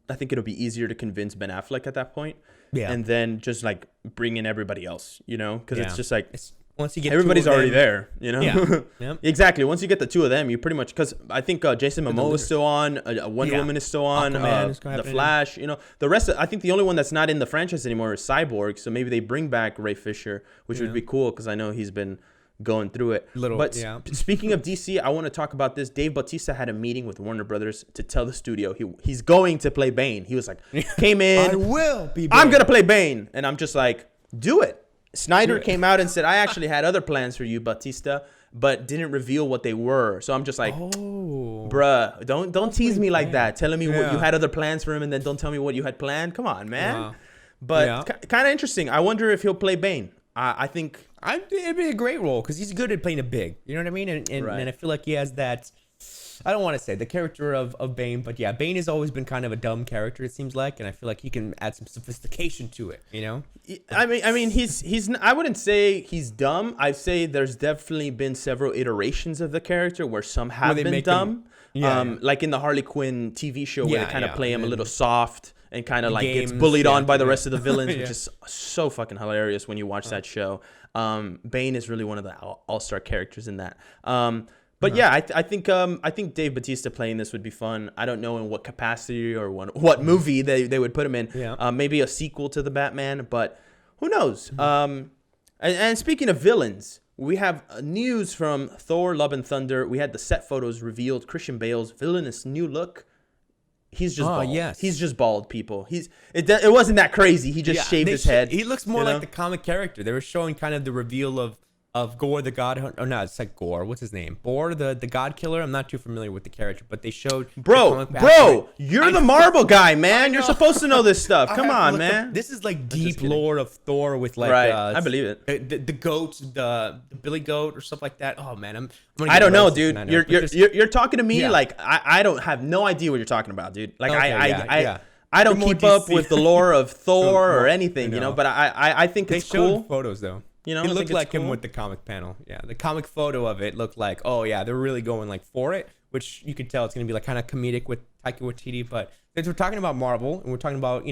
I think it'll be easier to convince Ben Affleck at that point. Yeah. And then just like bring in everybody else, because it's just like once you get everybody's two of already them, there, you know. Yeah. Yep. Exactly. Once you get the two of them, you pretty much, because I think Jason Momoa is still on, Wonder Woman is still on, Aquaman is gonna the happen. Flash. You know, the rest. I think the only one that's not in the franchise anymore is Cyborg. So maybe they bring back Ray Fisher, which would be cool because I know he's been going through it. But speaking of DC, I want to talk about this. Dave Bautista had a meeting with Warner Brothers to tell the studio he's going to play Bane. He was like, came in, I will be Bane. I'm gonna play Bane, and I'm just like, do it. Snyder came out and said, I actually had other plans for you, Bautista, but didn't reveal what they were. So I'm just like, bruh, don't tease me like that. Telling me what you had other plans for him, and then don't tell me what you had planned. Come on, man. Wow. But kind of interesting. I wonder if he'll play Bane. I think it'd be a great role because he's good at playing a big. You know what I mean? And I feel like he has that. I don't want to say the character of Bane, but yeah, Bane has always been kind of a dumb character, it seems like, and I feel like he can add some sophistication to it, you know? I mean, he's. I wouldn't say he's dumb. I'd say there's definitely been several iterations of the character where some have been dumb. Like in the Harley Quinn TV show where they kind of play him a little soft and kind of like gets bullied on by the rest of the villains, which is so fucking hilarious when you watch that show. Bane is really one of the all-star characters in that. But yeah, I think Dave Bautista playing this would be fun. I don't know in what capacity or what movie they would put him in. Yeah. Maybe a sequel to the Batman, but who knows? And speaking of villains, we have news from Thor: Love and Thunder. We had the set photos revealed. Christian Bale's villainous new look. He's just bald. Yes. He's just bald, people. It wasn't that crazy. He just shaved his head. He looks more like the comic character. They were showing kind of the reveal of Gore the God Hunter. Oh no, it's like Gore. What's his name? Bor the God Killer. I'm not too familiar with the character, but they showed. Bro, you're the Marvel guy, man. You're supposed to know this stuff. Come on, man. This is like deep lore of Thor with like. Right, I believe it. The goat, the Billy Goat or stuff like that. Oh man, I don't know, dude. You're talking to me like I don't have no idea what you're talking about, dude. Like I don't keep up with the lore of Thor or anything, you know. But I think it's cool. They showed photos though. You know, it looked like him with the comic panel. Yeah, the comic photo of it looked like, oh yeah, they're really going like for it, which you could tell it's gonna be like kind of comedic with Taika Waititi. But since we're talking about Marvel and we're talking about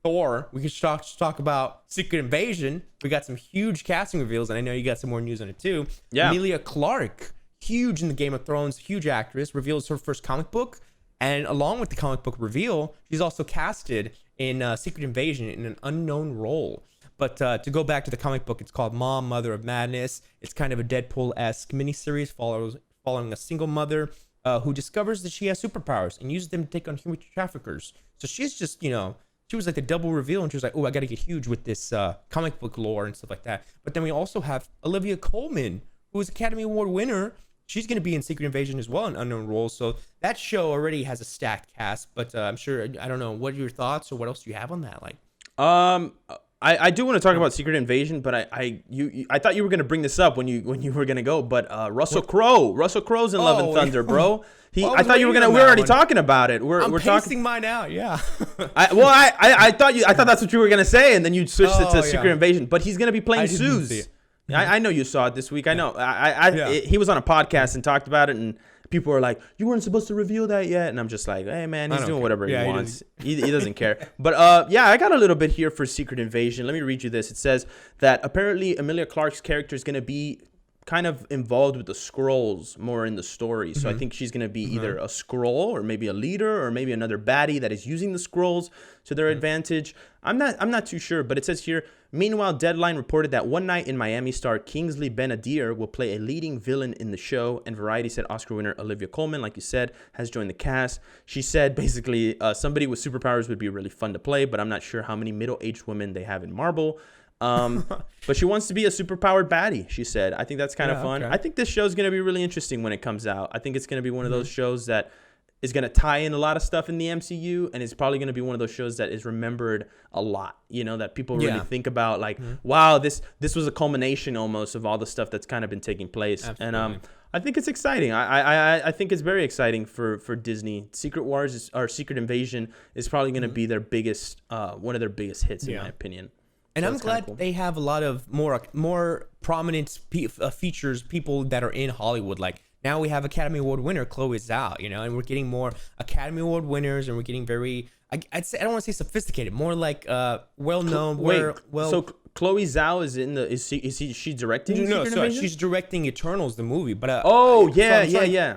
Thor, we could talk about Secret Invasion. We got some huge casting reveals, and I know you got some more news on it too. Yeah, Emilia Clarke, huge in the Game of Thrones, huge actress, reveals her first comic book, and along with the comic book reveal, she's also casted in Secret Invasion in an unknown role. But to go back to the comic book, it's called Mom, Mother of Madness. It's kind of a Deadpool-esque miniseries following a single mother who discovers that she has superpowers and uses them to take on human traffickers. So she's just, she was like the double reveal, and she was like, oh, I got to get huge with this comic book lore and stuff like that. But then we also have Olivia Colman, who is Academy Award winner. She's going to be in Secret Invasion as well, in unknown roles. So that show already has a stacked cast. But I'm sure, I don't know, what are your thoughts or what else do you have on that? I do want to talk about Secret Invasion, but I thought you were gonna bring this up when you were gonna go. But Russell Crowe's in Love and Thunder, bro. I thought you were gonna. We're already talking about it. We're talking mine out. Yeah. I thought that's what you were gonna say, and then you switched it to Secret Invasion. But he's gonna be playing Zeus. I know you saw it this week. I know. He was on a podcast and talked about it, and people were like, you weren't supposed to reveal that yet. And I'm just like, hey, man, he's doing whatever he wants. He doesn't care. But I got a little bit here for Secret Invasion. Let me read you this. It says that apparently Emilia Clarke's character is going to be kind of involved with the Skrulls more in the story. So I think she's going to be either a Skrull or maybe a leader or maybe another baddie that is using the Skrulls to their advantage. I'm not too sure, but it says here, meanwhile, Deadline reported that One Night in Miami star Kingsley Ben-Adir will play a leading villain in the show, and Variety said Oscar winner Olivia Colman, like you said, has joined the cast. She said basically somebody with superpowers would be really fun to play, but I'm not sure how many middle-aged women they have in Marvel. But she wants to be a superpowered baddie, she said. I think that's kind of fun. Okay. I think this show is going to be really interesting when it comes out. I think it's going to be one of those shows that is going to tie in a lot of stuff in the MCU, and it's probably going to be one of those shows that is remembered a lot, that people really think about, like, wow, this was a culmination almost of all the stuff that's kind of been taking place. Absolutely. And I think it's exciting. I think it's very exciting for Disney. Secret Invasion is probably going to be their biggest one of their biggest hits in my opinion. And so I'm glad they have a lot of more prominent features, people that are in Hollywood. Like now we have Academy Award winner Chloe Zhao, and we're getting more Academy Award winners, and we're getting very, I'd say, I don't want to say sophisticated, more like well-known. So Chloe Zhao is in the is she directing? No, Secret sorry, Invasion? she's directing Eternals, the movie. But yeah.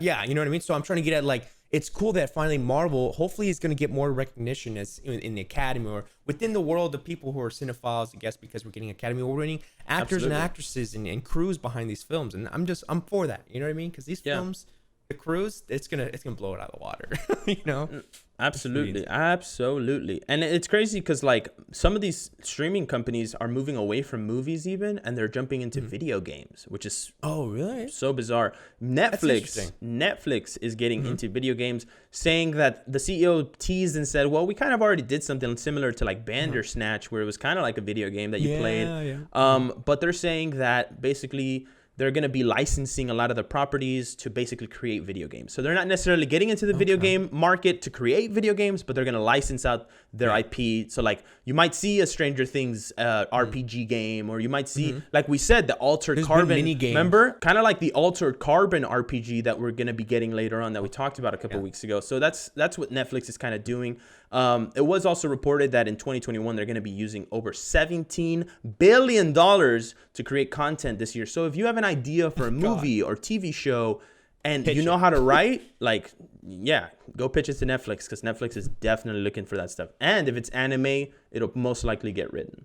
Yeah, you know what I mean. So I'm trying to get at like, it's cool that finally Marvel hopefully is going to get more recognition as in the Academy or within the world of people who are cinephiles, I guess, because we're getting Academy Award-winning actors and actresses and crews behind these films, and I'm for that. You know what I mean? Because these films, the crews, it's gonna blow it out of the water. You know. Absolutely. And it's crazy because like some of these streaming companies are moving away from movies even, and they're jumping into video games, which is really so bizarre. Netflix is getting into video games, saying that the CEO teased and said, well, we kind of already did something similar to like Bandersnatch, where it was kind of like a video game that you played. But they're saying that basically they're going to be licensing a lot of the properties to basically create video games. So they're not necessarily getting into the video game market to create video games, but they're going to license out their IP. So like you might see a Stranger Things RPG game, or you might see, like we said, the Altered Carbon mini game. Remember? Kind of like the Altered Carbon RPG that we're going to be getting later on that we talked about a couple weeks ago. So that's what Netflix is kind of doing. It was also reported that in 2021, they're going to be using over $17 billion to create content this year. So if you have an idea for a movie or TV show and you know how to write, like, go pitch it to Netflix, because Netflix is definitely looking for that stuff. And if it's anime, it'll most likely get written.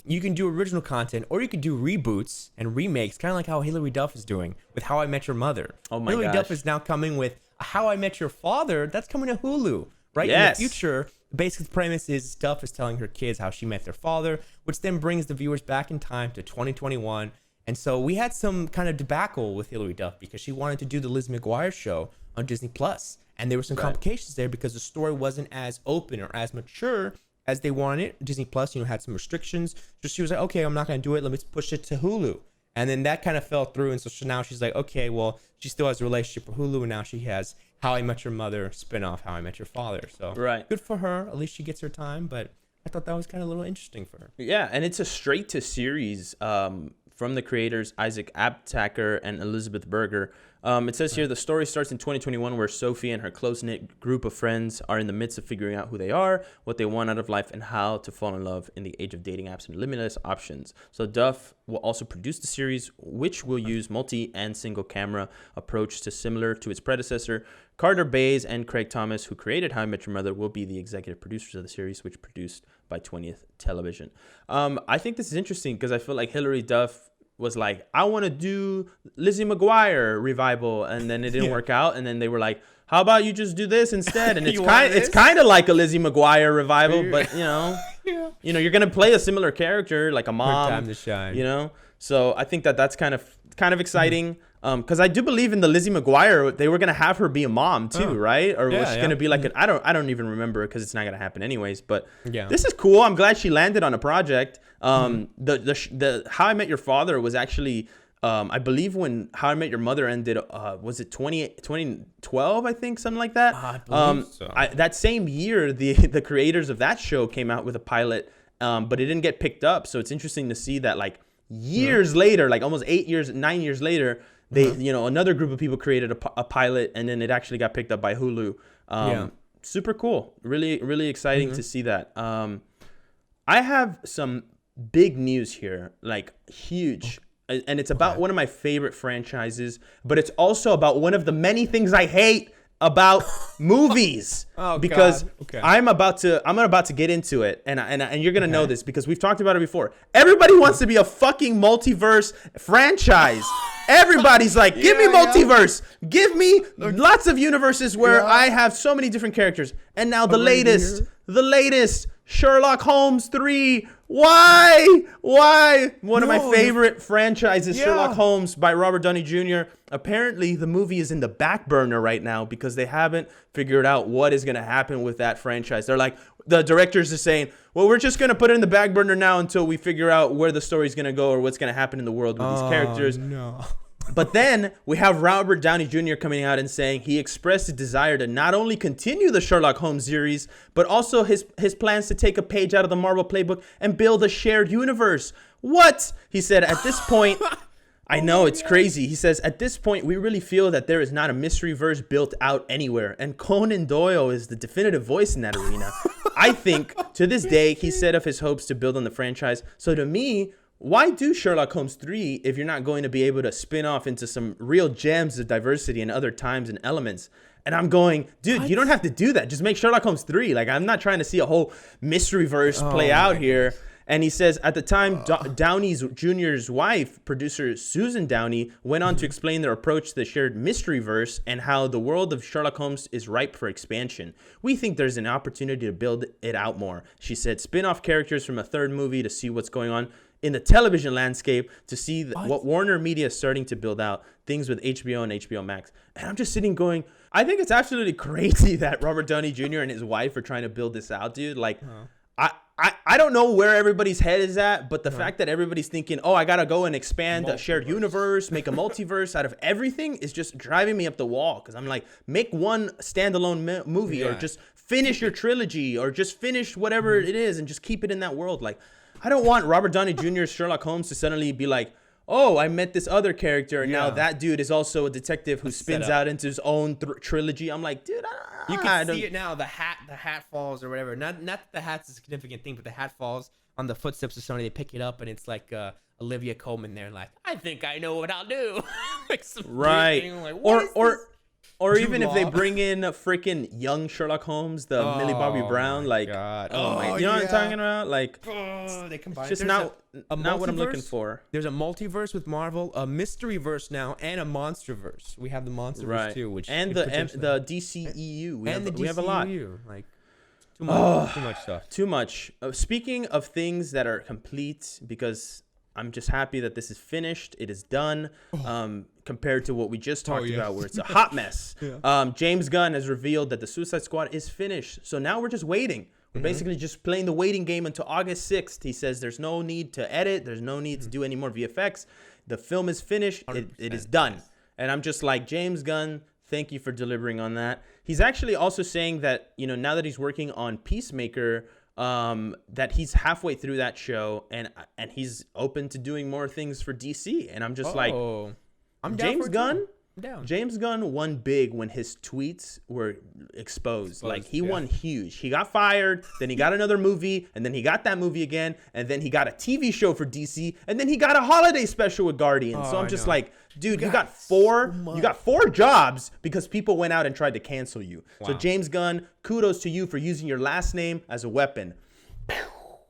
You can do original content, or you can do reboots and remakes, kind of like how Hilary Duff is doing with How I Met Your Mother. Oh my Hilary gosh. Duff is now coming with How I Met Your Father. That's coming to Hulu. Right? Yes. In the future, the basic premise is Duff is telling her kids how she met their father, which then brings the viewers back in time to 2021. And so we had some kind of debacle with Hilary Duff because she wanted to do the Liz McGuire show on Disney Plus. And there were some complications there because the story wasn't as open or as mature as they wanted. Disney Plus, had some restrictions. So she was like, okay, I'm not going to do it. Let me push it to Hulu. And then that kind of fell through. And so now she's like, okay, well, she still has a relationship with Hulu. And now she has How I Met Your Mother spinoff, How I Met Your Father. So good for her. At least she gets her time. But I thought that was kind of a little interesting for her. Yeah, and it's a straight to series from the creators Isaac Abtaker and Elizabeth Berger. It says here the story starts in 2021, where Sophie and her close-knit group of friends are in the midst of figuring out who they are, what they want out of life, and how to fall in love in the age of dating apps and limitless options. So Duff will also produce the series, which will use multi and single camera approach similar to its predecessor. Carter Bays and Craig Thomas, who created How I Met Your Mother, will be the executive producers of the series, which produced by 20th Television. I think this is interesting because I feel like Hilary Duff was like, I want to do Lizzie McGuire revival, and then it didn't work out, and then they were like, how about you just do this instead? And it's kind of like a Lizzie McGuire revival, but you're gonna play a similar character, like a mom. Her time to shine. So I think that's kind of exciting. Because I do believe in the Lizzie McGuire, they were gonna have her be a mom too, right? Or was she gonna be like I don't even remember, because it's not gonna happen anyways. But this is cool. I'm glad she landed on a project. The How I Met Your Father was actually I believe when How I Met Your Mother ended, was it 2012, I think, something like that. I believe so. That same year, the creators of that show came out with a pilot, but it didn't get picked up. So it's interesting to see that like years later, like almost 9 years later, they another group of people created a pilot, and then it actually got picked up by Hulu. Super cool. Really, really exciting to see that. I have some big news here, like huge. And it's about one of my favorite franchises, but it's also about one of the many things I hate about movies. Because I'm about to get into it, and you're gonna know this because we've talked about it before. Everybody wants to be a fucking multiverse franchise. Everybody's like, give me multiverse, give me lots of universes where I have so many different characters. And now the latest Sherlock Holmes 3. Why? One of my favorite franchises, Sherlock Holmes by Robert Downey Jr. Apparently, the movie is in the back burner right now because they haven't figured out what is going to happen with that franchise. They're like, the directors are saying, well, we're just going to put it in the back burner now until we figure out where the story's going to go or what's going to happen in the world with these characters. No. But then we have Robert Downey Jr. coming out and saying he expressed a desire to not only continue the Sherlock Holmes series, but also his plans to take a page out of the Marvel playbook and build a shared universe. What? He said, at this point, I know it's crazy. He says, at this point, we really feel that there is not a mystery verse built out anywhere, and Conan Doyle is the definitive voice in that arena. I think to this day, he said of his hopes to build on the franchise. So to me, why do Sherlock Holmes 3 if you're not going to be able to spin off into some real gems of diversity and other times and elements? And I'm going, dude, you don't have to do that. Just make Sherlock Holmes 3. Like, I'm not trying to see a whole mystery verse play out here. And he says, at the time, Downey Jr.'s wife, producer Susan Downey, went on to explain their approach to the shared mystery verse and how the world of Sherlock Holmes is ripe for expansion. We think there's an opportunity to build it out more. She said, spin-off characters from a third movie to see what's going on in the television landscape, to see what Warner Media is starting to build out, things with HBO and HBO Max. And I'm just sitting going, I think it's absolutely crazy that Robert Downey Jr. and his wife are trying to build this out, dude. Like, I don't know where everybody's head is at, but the fact that everybody's thinking, oh, I got to go and expand a shared universe, make a multiverse out of everything is just driving me up the wall. Because I'm like, make one standalone movie or just finish your trilogy or just finish whatever it is and just keep it in that world. Like, I don't want Robert Downey Jr.'s Sherlock Holmes to suddenly be like, oh, I met this other character, and now that dude is also a detective who spins out into his own trilogy. I'm like, dude, you can see it now. The hat falls or whatever. Not that the hat's a significant thing, but the hat falls on the footsteps of somebody. They pick it up, and it's like Olivia Colman there, like, I think I know what I'll do. Like some right. Like, or even if they bring in a freaking young Sherlock Holmes, the Millie Bobby Brown, like, God. You know what I'm talking about? Like, they combine. It's just not what I'm looking for. There's a multiverse with Marvel, a mystery verse now, and a monsterverse. We have the monsterverse too, which and the DCEU. We have a lot. Like, too much stuff. Too much. Speaking of things that are complete, because I'm just happy that this is finished. It is done. Compared to what we just talked about, where it's a hot mess. James Gunn has revealed that the Suicide Squad is finished. So now we're just waiting. We're basically just playing the waiting game until August 6th. He says there's no need to edit. There's no need to do any more VFX. The film is finished. It is done. And I'm just like, James Gunn, thank you for delivering on that. He's actually also saying that, you know, now that he's working on Peacemaker, that he's halfway through that show and he's open to doing more things for DC. And I'm just like, I'm down James Gunn. I'm down. James Gunn won big when his tweets were exposed. Like, he won huge. He got fired, then he got another movie, and then he got that movie again, and then he got a TV show for DC, and then he got a holiday special with Guardians. So I'm just like, dude, you got four jobs because people went out and tried to cancel you. So James Gunn, kudos to you for using your last name as a weapon.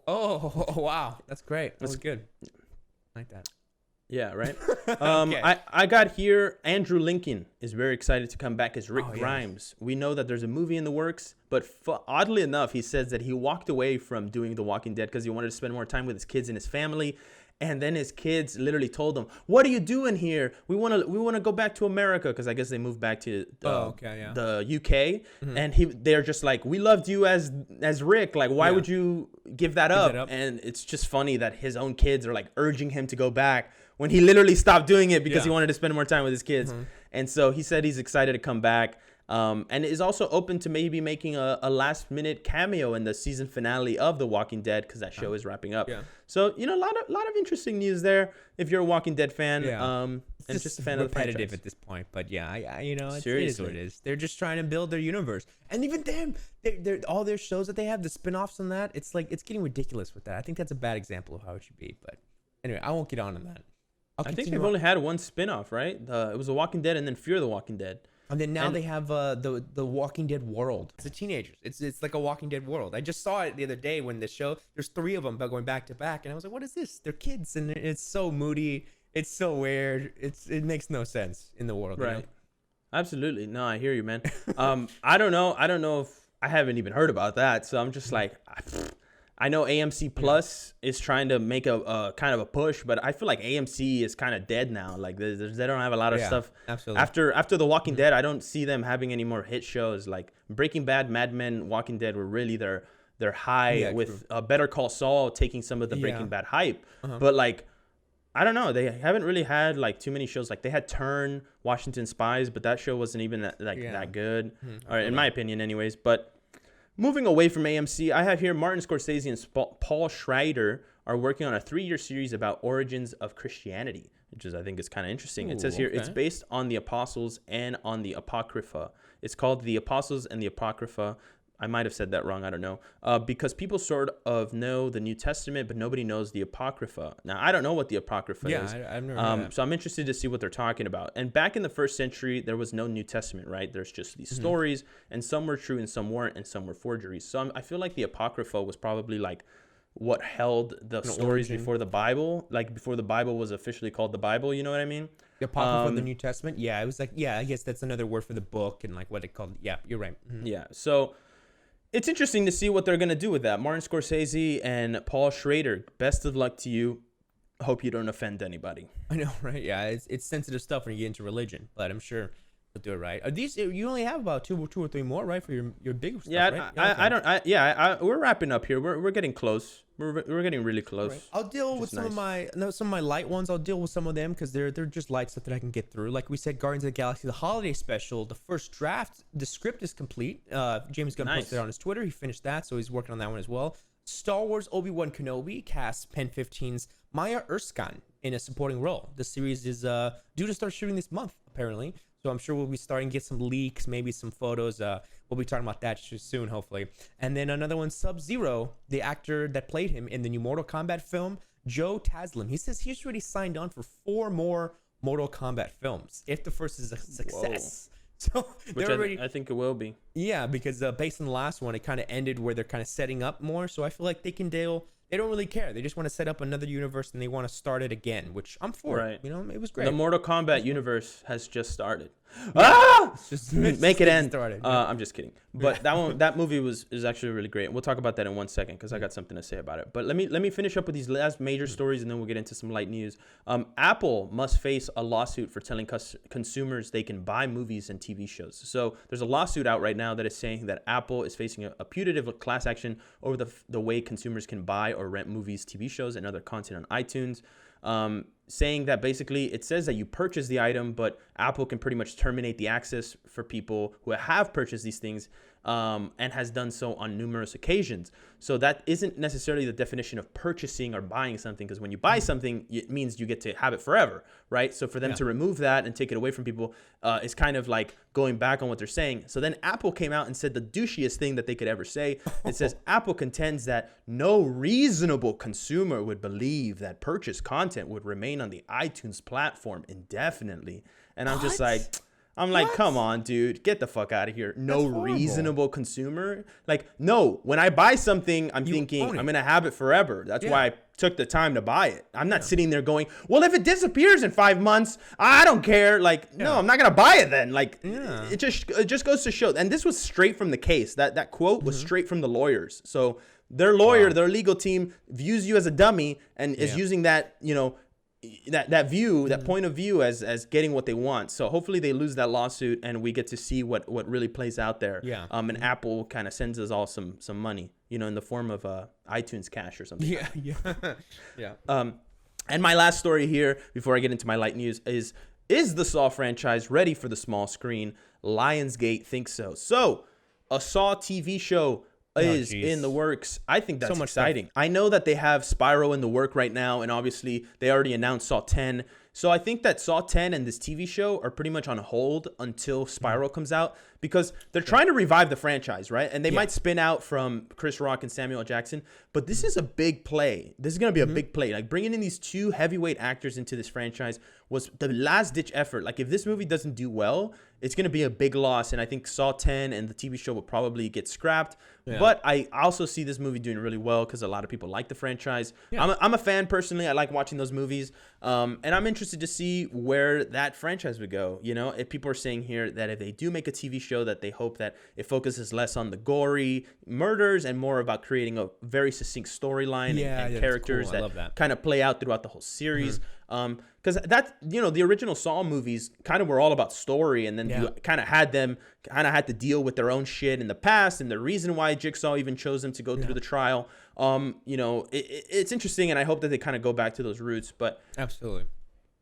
Oh wow, that's great. That's good. I like that. Yeah, right. I got here. Andrew Lincoln is very excited to come back as Rick Grimes. We know that there's a movie in the works, but oddly enough, he says that he walked away from doing The Walking Dead because he wanted to spend more time with his kids and his family. And then his kids literally told him, "What are you doing here? We want to go back to America," because I guess they moved back to the UK. And they're just like, "We loved you as Rick. Like, why would you give that up?" And it's just funny that his own kids are like urging him to go back when he literally stopped doing it because he wanted to spend more time with his kids. And so he said he's excited to come back. And is also open to maybe making a last minute cameo in the season finale of The Walking Dead because that show is wrapping up. So, you know, a lot of interesting news there if you're a Walking Dead fan. And just a fan of the franchise. Repetitive at this point, but you know, it is what it is. They're just trying to build their universe, and even them, they're all their shows that they have, the spinoffs on that. It's like, it's getting ridiculous with that. I think that's a bad example of how it should be. But anyway, I won't get on that. I think they've only had one spinoff, right? It was The Walking Dead and then Fear the Walking Dead. And then now they have the Walking Dead world. It's the teenagers. It's like a Walking Dead world. I just saw it the other day when the show, there's 3 of them going back to back, and I was like, what is this? They're kids, and it's so moody. It's so weird. It makes no sense in the world. Right. You know? Absolutely. No, I hear you, man. I don't know if I haven't even heard about that. So I'm just like, I know AMC Plus is trying to make a kind of a push, but I feel like AMC is kind of dead now. Like they don't have a lot of stuff. Absolutely. After The Walking Dead, I don't see them having any more hit shows. Like Breaking Bad, Mad Men, Walking Dead were really their high, with Better Call Saul taking some of the Breaking Bad hype. But like, I don't know. They haven't really had like too many shows. Like they had Turn, Washington Spies, but that show wasn't even that good. Or in my opinion, anyways. But moving away from AMC, I have here Martin Scorsese and Paul Schrader are working on a 3-year series about origins of Christianity, which I think is kind of interesting. It says here it's based on the Apostles and on the Apocrypha. It's called The Apostles and the Apocrypha. I might have said that wrong. I don't know. Because people sort of know the New Testament, but nobody knows the Apocrypha. Now, I don't know what the Apocrypha is. I've never heard of that. So I'm interested to see what they're talking about. And back in the first century, there was no New Testament, right? There's just these stories, and some were true and some weren't, and some were forgeries. So I feel like the Apocrypha was probably like what held the stories before the Bible, like before the Bible was officially called the Bible. You know what I mean? The Apocrypha of the New Testament. Yeah, it was like, I guess that's another word for the book and like what it called. Yeah, you're right. Yeah. So it's interesting to see what they're going to do with that. Martin Scorsese and Paul Schrader, best of luck to you. Hope you don't offend anybody. I know, right? Yeah, it's sensitive stuff when you get into religion, but I'm sure they'll do it right. Are these, you only have about two or three more, right, for your big stuff, right? We're wrapping up here. We're getting close. We're getting really close. Right. I'll deal with some of my light ones. I'll deal with some of them because they're just light stuff that I can get through. Like we said, Guardians of the Galaxy, the holiday special, the first draft, the script is complete. James Gunn posted it on his Twitter. He finished that, so he's working on that one as well. Star Wars Obi-Wan Kenobi casts Pen 15's Maya Erskine in a supporting role. The series is due to start shooting this month, apparently. So I'm sure we'll be starting to get some leaks, maybe some photos. We'll be talking about that soon, hopefully. And then another one, Sub-Zero, the actor that played him in the new Mortal Kombat film, Joe Taslim. He says he's already signed on for 4 more Mortal Kombat films if the first is a success. Whoa. So I think it will be. Yeah, because based on the last one, it kind of ended where they're kind of setting up more. So I feel like they don't really care. They just want to set up another universe and they want to start it again, which I'm for. Right. You know, it was great. The Mortal Kombat universe has just started. It's Make it end. Started. I'm just kidding. But that movie is actually really great. We'll talk about that in 1 second because I got something to say about it. But let me finish up with these last major stories and then we'll get into some light news. Apple must face a lawsuit for telling consumers they can buy movies and TV shows. So there's a lawsuit out right now that is saying that Apple is facing a putative class action over the way consumers can buy or rent movies, TV shows, and other content on iTunes. Saying that basically it says that you purchase the item, but Apple can pretty much terminate the access for people who have purchased these things and has done so on numerous occasions. So that isn't necessarily the definition of purchasing or buying something, because when you buy something, it means you get to have it forever, right? So for them to remove that and take it away from people is kind of like going back on what they're saying. So then Apple came out and said the douchiest thing that they could ever say. It says Apple contends that no reasonable consumer would believe that purchased content would remain on the iTunes platform indefinitely. And I'm just like, come on, dude, get the fuck out of here. No reasonable consumer. Like, no, when I buy something, I'm thinking I'm going to have it forever. That's why I took the time to buy it. I'm not sitting there going, well, if it disappears in 5 months, I don't care. Like, no, I'm not going to buy it then. Like, it just goes to show. And this was straight from the case. That quote was straight from the lawyers. So their lawyer, their legal team views you as a dummy and is using that, that view, that point of view as getting what they want. So hopefully they lose that lawsuit and we get to see what really plays out there. Yeah. And Apple kind of sends us all some money, in the form of iTunes Cash or something. Yeah. And my last story here before I get into my light news is the Saw franchise ready for the small screen? Lionsgate thinks so. So a Saw TV show is in the works. I think that's exciting. I know that they have Spyro in the work right now, and obviously they already announced Saw 10. So I think that Saw 10 and this TV show are pretty much on hold until Spyro comes out, because they're trying to revive the franchise, right? And they might spin out from Chris Rock and Samuel L. Jackson, but this is a big play. This is going to be a big play. Like, bringing in these 2 heavyweight actors into this franchise was the last-ditch effort. Like, if this movie doesn't do well, it's going to be a big loss, and I think Saw 10 and the TV show will probably get scrapped. Yeah. But I also see this movie doing really well because a lot of people like the franchise. Yeah. I'm a fan personally. I like watching those movies, and I'm interested to see where that franchise would go. If people are saying here that if they do make a TV show, that they hope that it focuses less on the gory murders and more about creating a very succinct storyline and characters that kind of play out throughout the whole series. Because the original Saw movies kind of were all about story, and then you kind of had to deal with their own shit in the past, and the reason why Jigsaw even chose them to go through the trial. It's interesting, and I hope that they kind of go back to those roots. But absolutely,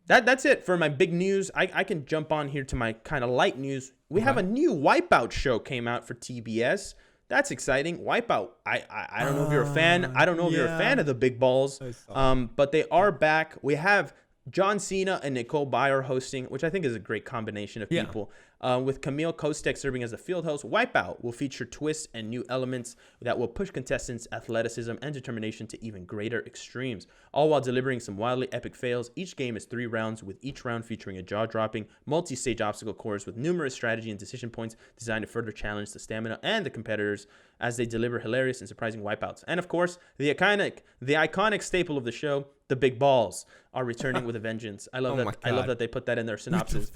that's it for my big news. I can jump on here to my kind of light news. We have a new Wipeout show came out for TBS. That's exciting. Wipeout. I don't know if you're a fan. I don't know if you're a fan of the big balls. But they are back. We have John Cena and Nicole Byer hosting, which I think is a great combination of people. With Camille Kostek serving as the field host, Wipeout will feature twists and new elements that will push contestants' athleticism and determination to even greater extremes, all while delivering some wildly epic fails. Each game is 3 rounds, with each round featuring a jaw-dropping, multi-stage obstacle course with numerous strategy and decision points designed to further challenge the stamina and the competitors as they deliver hilarious and surprising wipeouts. And of course, the iconic staple of the show, the big balls, are returning with a vengeance. I love that. I love that they put that in their synopsis.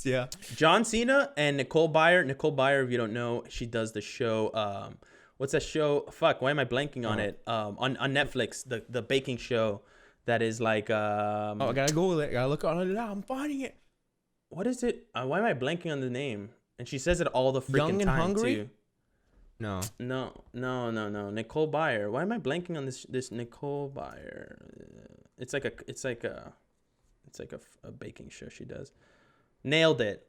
Yeah. John Cena and Nicole Byer. Nicole Byer, if you don't know, she does the show. What's that show? Fuck, why am I blanking on it? On Netflix, the baking show that is like. I gotta Google it. Gotta look on it now. I'm finding it. What is it? Why am I blanking on the name? And she says it all the freaking Young and time Hungry? too. No. Nicole Byer. Why am I blanking on this Nicole Byer? It's like a baking show she does. Nailed it.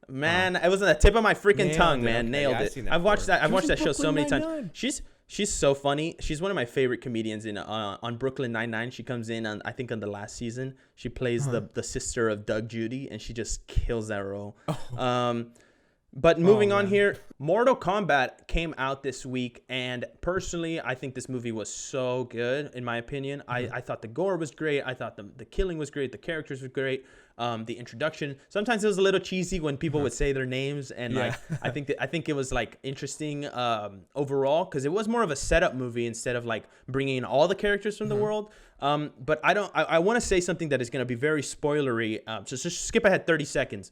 Man, it was on the tip of my freaking tongue, man. Okay. Nailed Yeah, it. I've Watched that show so many Brooklyn times. She's so funny. She's one of my favorite comedians on Brooklyn Nine-Nine. She comes in on, I think, on the last season. She plays the sister of Doug Judy, and she just kills that role. But moving on here, Mortal Kombat came out this week, and personally, I think this movie was so good, in my opinion. I thought the gore was great. I thought the killing was great. The characters were great. The introduction, sometimes it was a little cheesy when people would say their names, and like I think it was like interesting overall, because it was more of a setup movie instead of like bringing in all the characters from the world. But I want to say something that is going to be very spoilery. So just skip ahead 30 seconds.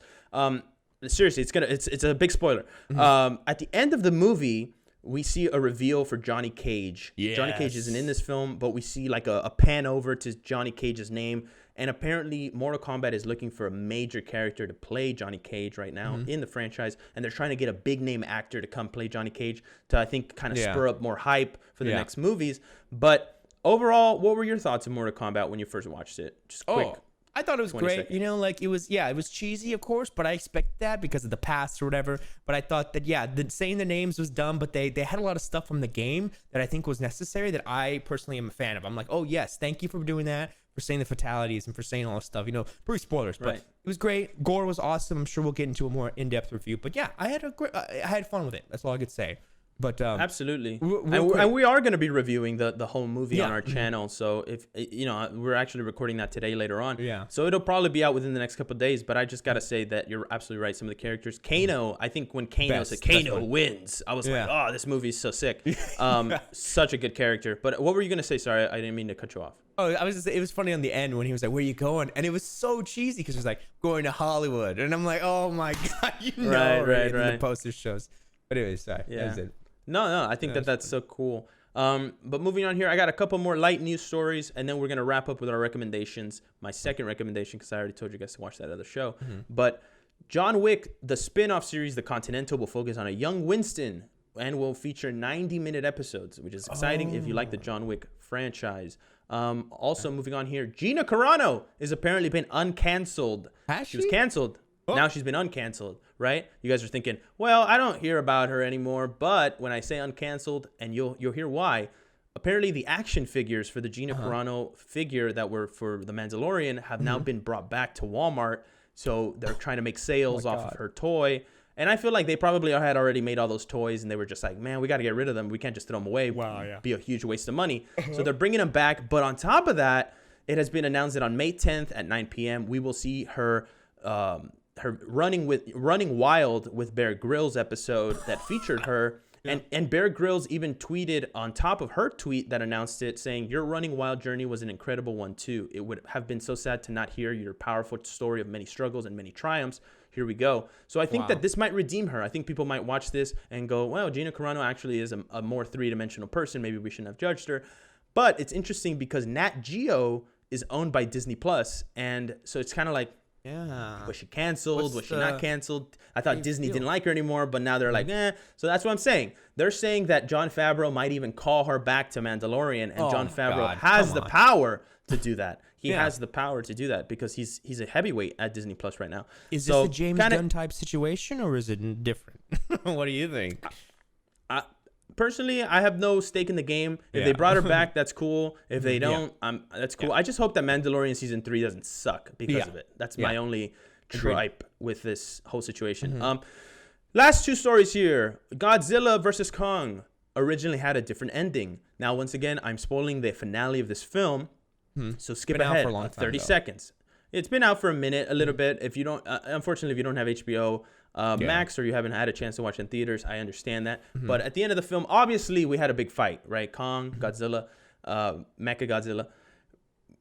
Seriously, it's a big spoiler. At the end of the movie, we see a reveal for Johnny Cage. Yes. Johnny Cage isn't in this film, but we see like a pan over to Johnny Cage's name. And apparently Mortal Kombat is looking for a major character to play Johnny Cage right now in the franchise. And they're trying to get a big name actor to come play Johnny Cage to, I think, kind of spur up more hype for the next movies. But overall, what were your thoughts on Mortal Kombat when you first watched it? Just quick. I thought it was great. Seconds. You know, like it was cheesy, of course, but I expect that because of the past or whatever. But I thought that, saying the names was dumb, but they had a lot of stuff from the game that I think was necessary that I personally am a fan of. I'm like, oh, yes, thank you for doing that, for saying the fatalities and for saying all this stuff. You know, pretty spoilers, but it was great. Gore was awesome. I'm sure we'll get into a more in-depth review. But yeah, I had fun with it. That's all I could say. But absolutely, and we are going to be reviewing the whole movie on our channel. So if we're actually recording that today later on. So it'll probably be out within the next couple of days. But I just got to say that you're absolutely right. Some of the characters, Kano. I think when Kano said Kano wins, I was like, oh, this movie is so sick. Such a good character. But what were you going to say? Sorry, I didn't mean to cut you off. Oh, I was just, it was funny on the end when he was like, "Where are you going?" And it was so cheesy because he was like, "Going to Hollywood," and I'm like, "Oh my god, right. The poster shows." But anyways, sorry. That was it. No, I think that's so cool. But moving on here, I got a couple more light news stories, and then we're going to wrap up with our recommendations. My second recommendation, because I already told you guys to watch that other show. But John Wick, the spin-off series, The Continental, will focus on a young Winston and will feature 90-minute episodes, which is exciting if you like the John Wick franchise. Also, moving on here, Gina Carano is apparently been uncanceled. She was canceled. Now she's been uncanceled, right? You guys are thinking, well, I don't hear about her anymore. But when I say uncanceled, and you'll hear why, apparently the action figures for the Gina Carano figure that were for The Mandalorian have now been brought back to Walmart. So they're trying to make sales off of her toy. And I feel like they probably had already made all those toys, and they were just like, man, we got to get rid of them. We can't just throw them away. Be a huge waste of money. So they're bringing them back. But on top of that, it has been announced that on May 10th at 9 p.m., we will see her running wild with Bear Grylls episode that featured her. And Bear Grylls even tweeted on top of her tweet that announced it, saying, "Your running wild journey was an incredible one too. It would have been so sad to not hear your powerful story of many struggles and many triumphs. Here we go." So I think that this might redeem her. I think people might watch this and go, well, Gina Carano actually is a more three-dimensional person. Maybe we shouldn't have judged her. But it's interesting because Nat Geo is owned by Disney Plus, and so it's kind of like, was she canceled? Was she not canceled? I thought Disney didn't like her anymore, but now they're like, So that's what I'm saying. They're saying that Jon Favreau might even call her back to Mandalorian, and Jon Favreau has the power to do do He has the power to do that because he's a heavyweight at Disney Plus right now. Is this a James Gunn type situation, or is it different? What do you think? personally, I have no stake in the game. If they brought her back, that's cool. If they don't, that's cool. I just hope that Mandalorian season 3 doesn't suck because of it. That's my only tripe with this whole situation. Last two stories here. Godzilla versus Kong originally had a different ending. Now, once again, I'm spoiling the finale of this film, so skip ahead for a long time, 30 seconds. It's been out for a minute, a little bit. If you don't, unfortunately, if you don't have HBO Max or you haven't had a chance to watch it in theaters, I understand that. But at the end of the film, obviously, we had a big fight, right? Kong, Godzilla, Mecha Godzilla.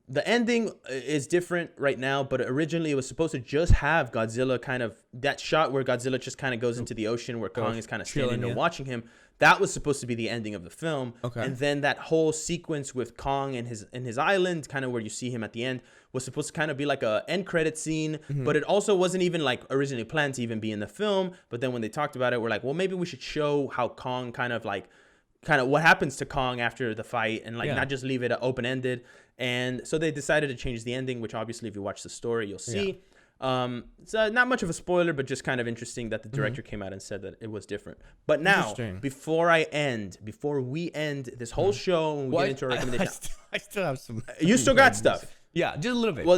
The ending is different right now, but originally it was supposed to just have Godzilla kind of, that shot where Godzilla just kind of goes into the ocean where Kong is kind of standing there watching him. That was supposed to be the ending of the film. And then that whole sequence with Kong and his island, kind of where you see him at the end, was supposed to kind of be like a end credit scene, but it also wasn't even like originally planned to even be in the film. But then when they talked about it, we're like, well, maybe we should show how Kong kind of what happens to Kong after the fight and not just leave it open-ended. And so they decided to change the ending, which obviously if you watch the story, you'll see. It's not much of a spoiler, but just kind of interesting that the director came out and said that it was different. But now, before we end this whole show and we get into our recommendation. I still have some. You still got stuff. Yeah, just a little bit. Well,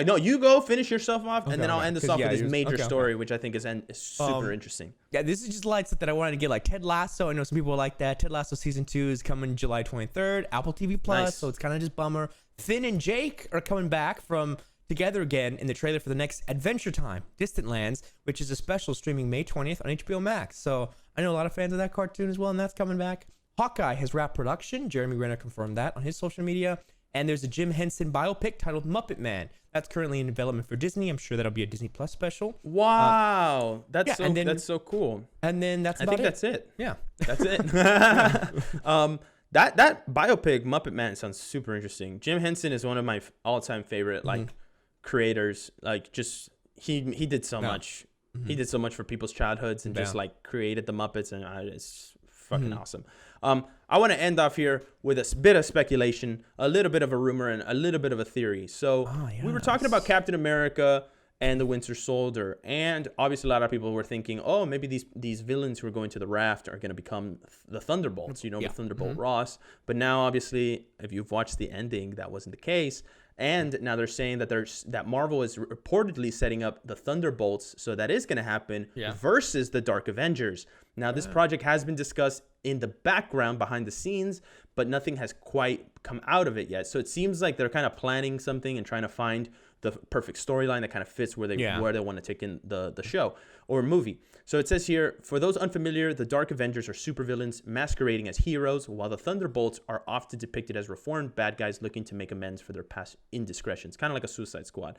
no, you go finish yourself off, and then I'll end this off with this major story, which I think is super interesting. Yeah, this is just light stuff that I wanted to get, like Ted Lasso. I know some people like that. Ted Lasso season 2 is coming July 23rd, Apple TV Plus. So it's kind of just bummer. Finn and Jake are coming back from together again in the trailer for the next Adventure Time, Distant Lands, which is a special streaming May 20th on HBO Max. So I know a lot of fans of that cartoon as well, and that's coming back. Hawkeye has wrapped production. Jeremy Renner confirmed that on his social media. And there's a Jim Henson biopic titled Muppet Man. That's currently in development for Disney. I'm sure that'll be a Disney Plus special. Wow. That's so cool. And then that's about it. That's it. Yeah. That's it. That biopic, Muppet Man, sounds super interesting. Jim Henson is one of my all-time favorite creators. Like, just he did so much. He did so much for people's childhoods and just created the Muppets, and it's fucking awesome. I want to end off here with a bit of speculation, a little bit of a rumor, and a little bit of a theory. So we were talking about Captain America and the Winter Soldier, and obviously a lot of people were thinking, oh, maybe these villains who are going to the raft are going to become the Thunderbolts, with Thunderbolt Ross. But now, obviously, if you've watched the ending, that wasn't the case. And now they're saying that Marvel is reportedly setting up the Thunderbolts, so that is going to happen versus the Dark Avengers. Now, this project has been discussed in the background, behind the scenes, but nothing has quite come out of it yet. So it seems like they're kind of planning something and trying to find the perfect storyline that kind of fits where they want to take in the show or movie. So it says here, for those unfamiliar, the Dark Avengers are supervillains masquerading as heroes, while the Thunderbolts are often depicted as reformed bad guys looking to make amends for their past indiscretions, kind of like a Suicide Squad.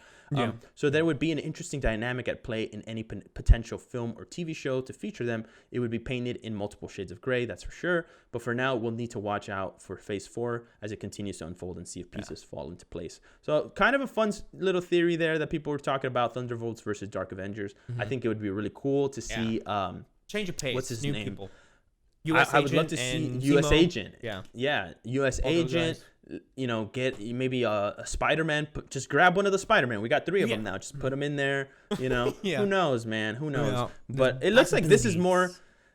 So there would be an interesting dynamic at play in any potential film or TV show to feature them. It would be painted in multiple shades of gray, that's for sure. But for now, we'll need to watch out for Phase 4 as it continues to unfold and see if pieces fall into place. So kind of a fun little theory there that people were talking about, Thunderbolts versus Dark Avengers. I think it would be really cool to see change of pace. What's his new name? People. I would love to see US Zemo. Agent. Yeah. US Agent. Get maybe a Spider-Man. Just grab one of the Spider-Man. We got 3 of them now. Just put them in there. Who knows, man? Who knows? Yeah. But it looks like this is more.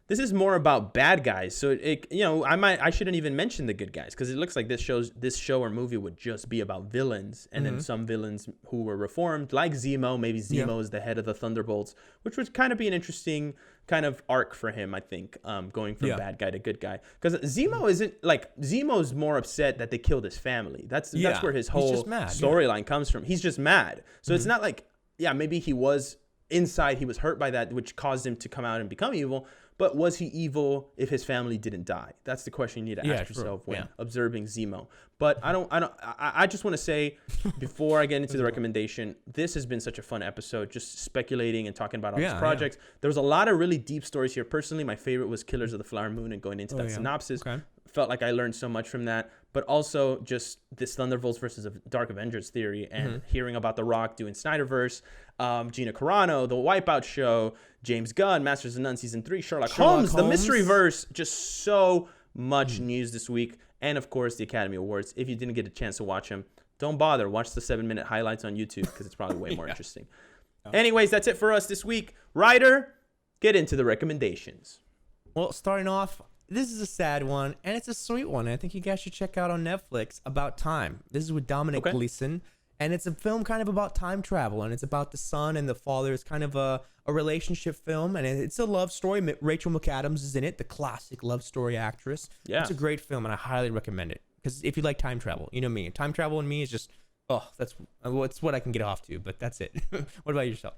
This is more about bad guys. So I shouldn't even mention the good guys because it looks like this show or movie would just be about villains and then some villains who were reformed, like Zemo. Maybe Zemo is the head of the Thunderbolts, which would kind of be an interesting kind of arc for him, I think, going from bad guy to good guy. Because Zemo's more upset that they killed his family. That's where his whole storyline comes from. He's just mad. So it's not like, maybe he was inside, he was hurt by that, which caused him to come out and become evil. But was he evil if his family didn't die? That's the question you need to ask yourself when observing Zemo. But I just want to say, before I get into the recommendation, this has been such a fun episode, just speculating and talking about all these projects. There was a lot of really deep stories here. Personally, my favorite was Killers of the Flower Moon, and going into that synopsis. Felt like I learned so much from that. But also just this Thunderbolts versus Dark Avengers theory, and hearing about The Rock doing Snyderverse, Gina Carano, The Wipeout Show, James Gunn, Masters of None Season 3, Sherlock Holmes, The Mysteryverse. Just so much news this week. And, of course, the Academy Awards. If you didn't get a chance to watch them, don't bother. Watch the 7-minute highlights on YouTube because it's probably way more interesting. Anyways, that's it for us this week. Ryder, get into the recommendations. Well, starting off, this is a sad one, and it's a sweet one. I think you guys should check out on Netflix, About Time. This is with Dominic Gleeson, and it's a film kind of about time travel, and it's about the son and the father. It's kind of a relationship film, and it's a love story. Rachel McAdams is in it, the classic love story actress. Yeah. It's a great film, and I highly recommend it. Because if you like time travel, you know me. Time travel and me is just, that's what I can get off to, but that's it. What about yourself?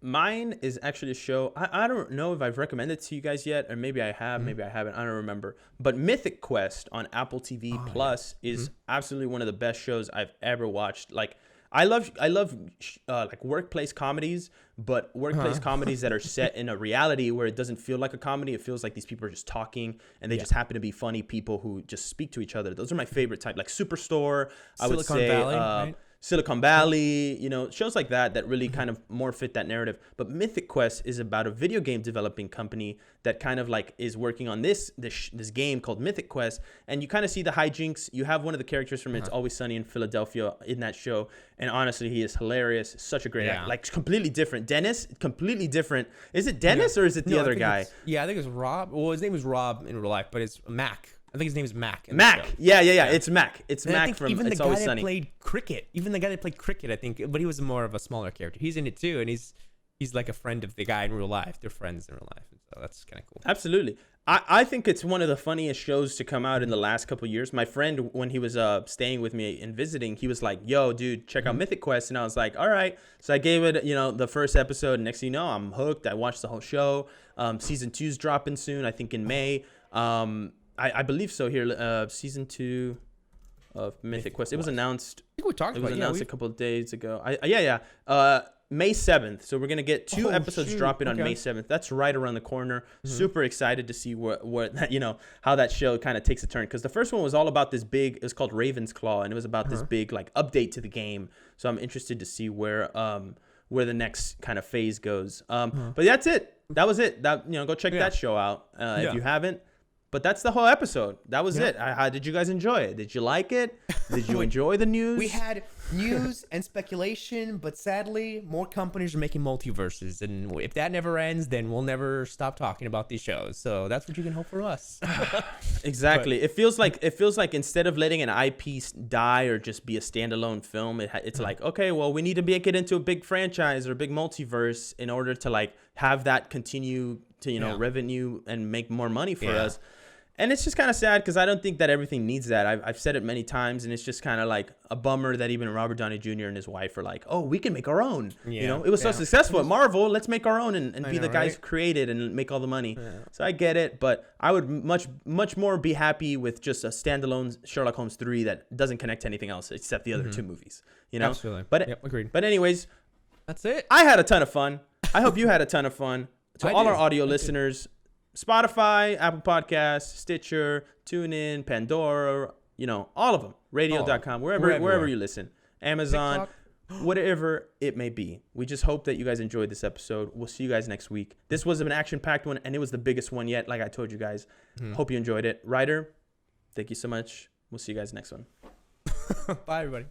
Mine is actually a show. I don't know if I've recommended it to you guys yet, or maybe I have, maybe I haven't. I don't remember. But Mythic Quest on Apple TV Plus is absolutely one of the best shows I've ever watched. Like, I love like workplace comedies, but workplace comedies that are set in a reality where it doesn't feel like a comedy. It feels like these people are just talking, and they just happen to be funny people who just speak to each other. Those are my favorite type, like Superstore. I would say Valley, right? Silicon Valley, shows like that really kind of more fit that narrative. But Mythic Quest is about a video game developing company that kind of like is working on this game called Mythic Quest, and you kind of see the hijinks. You have one of the characters from It's Always Sunny in Philadelphia in that show, and honestly, he is hilarious. Such a great actor. Like, completely different. Dennis, completely different. Is it Dennis or is it the other guy? I think it's Rob. Well, his name is Rob in real life, but it's Mac. I think his name is Mac. Mac. Yeah. It's Mac. It's and Mac from It's Always Sunny. Even the guy that played Cricket, I think, but he was more of a smaller character. He's in it too, and he's like a friend of the guy in real life. They're friends in real life, so that's kind of cool. Absolutely. I think it's one of the funniest shows to come out in the last couple of years. My friend, when he was staying with me and visiting, he was like, "Yo, dude, check out Mythic Quest," and I was like, "All right." So I gave it, the first episode. And next thing you know, I'm hooked. I watched the whole show. Season 2's dropping soon, I think in May. I believe so here. Season 2 of Mythic Quest. It was announced. I think we talked about it. It was announced a couple of days ago. May 7th. So we're going to get 2 episodes dropping on May 7th. That's right around the corner. Super excited to see what how that show kind of takes a turn. Because the first one was all about this big, it was called Raven's Claw, and it was about this big like update to the game. So I'm interested to see where the next kind of phase goes. But that's it. That was it. Go check that show out if you haven't. But that's the whole episode. That was it. How did you guys enjoy it? Did you like it? Did you enjoy the news? We had news and speculation, but sadly, more companies are making multiverses. And if that never ends, then we'll never stop talking about these shows. So that's what you can hope for us. Exactly. It feels like instead of letting an IP die or just be a standalone film, it's like, okay, well, we need to make it into a big franchise or a big multiverse in order to like have that continue to revenue and make more money for us. And it's just kind of sad because I don't think that everything needs that. I've said it many times, and it's just kind of like a bummer that even Robert Downey Jr. and his wife are like, oh, we can make our own. It was so successful at Marvel. Let's make our own and be the guys who created and make all the money. Yeah. So I get it, but I would much more be happy with just a standalone Sherlock Holmes 3 that doesn't connect to anything else except the other 2 movies. Absolutely. But agreed. But anyways, that's it. I had a ton of fun. I hope you had a ton of fun. To all our audio listeners. Spotify, Apple Podcasts, Stitcher, TuneIn, Pandora, all of them. Radio.com, wherever you listen. Amazon, TikTok. Whatever it may be. We just hope that you guys enjoyed this episode. We'll see you guys next week. This was an action-packed one, and it was the biggest one yet, like I told you guys. Hope you enjoyed it. Ryder, thank you so much. We'll see you guys next one. Bye, everybody.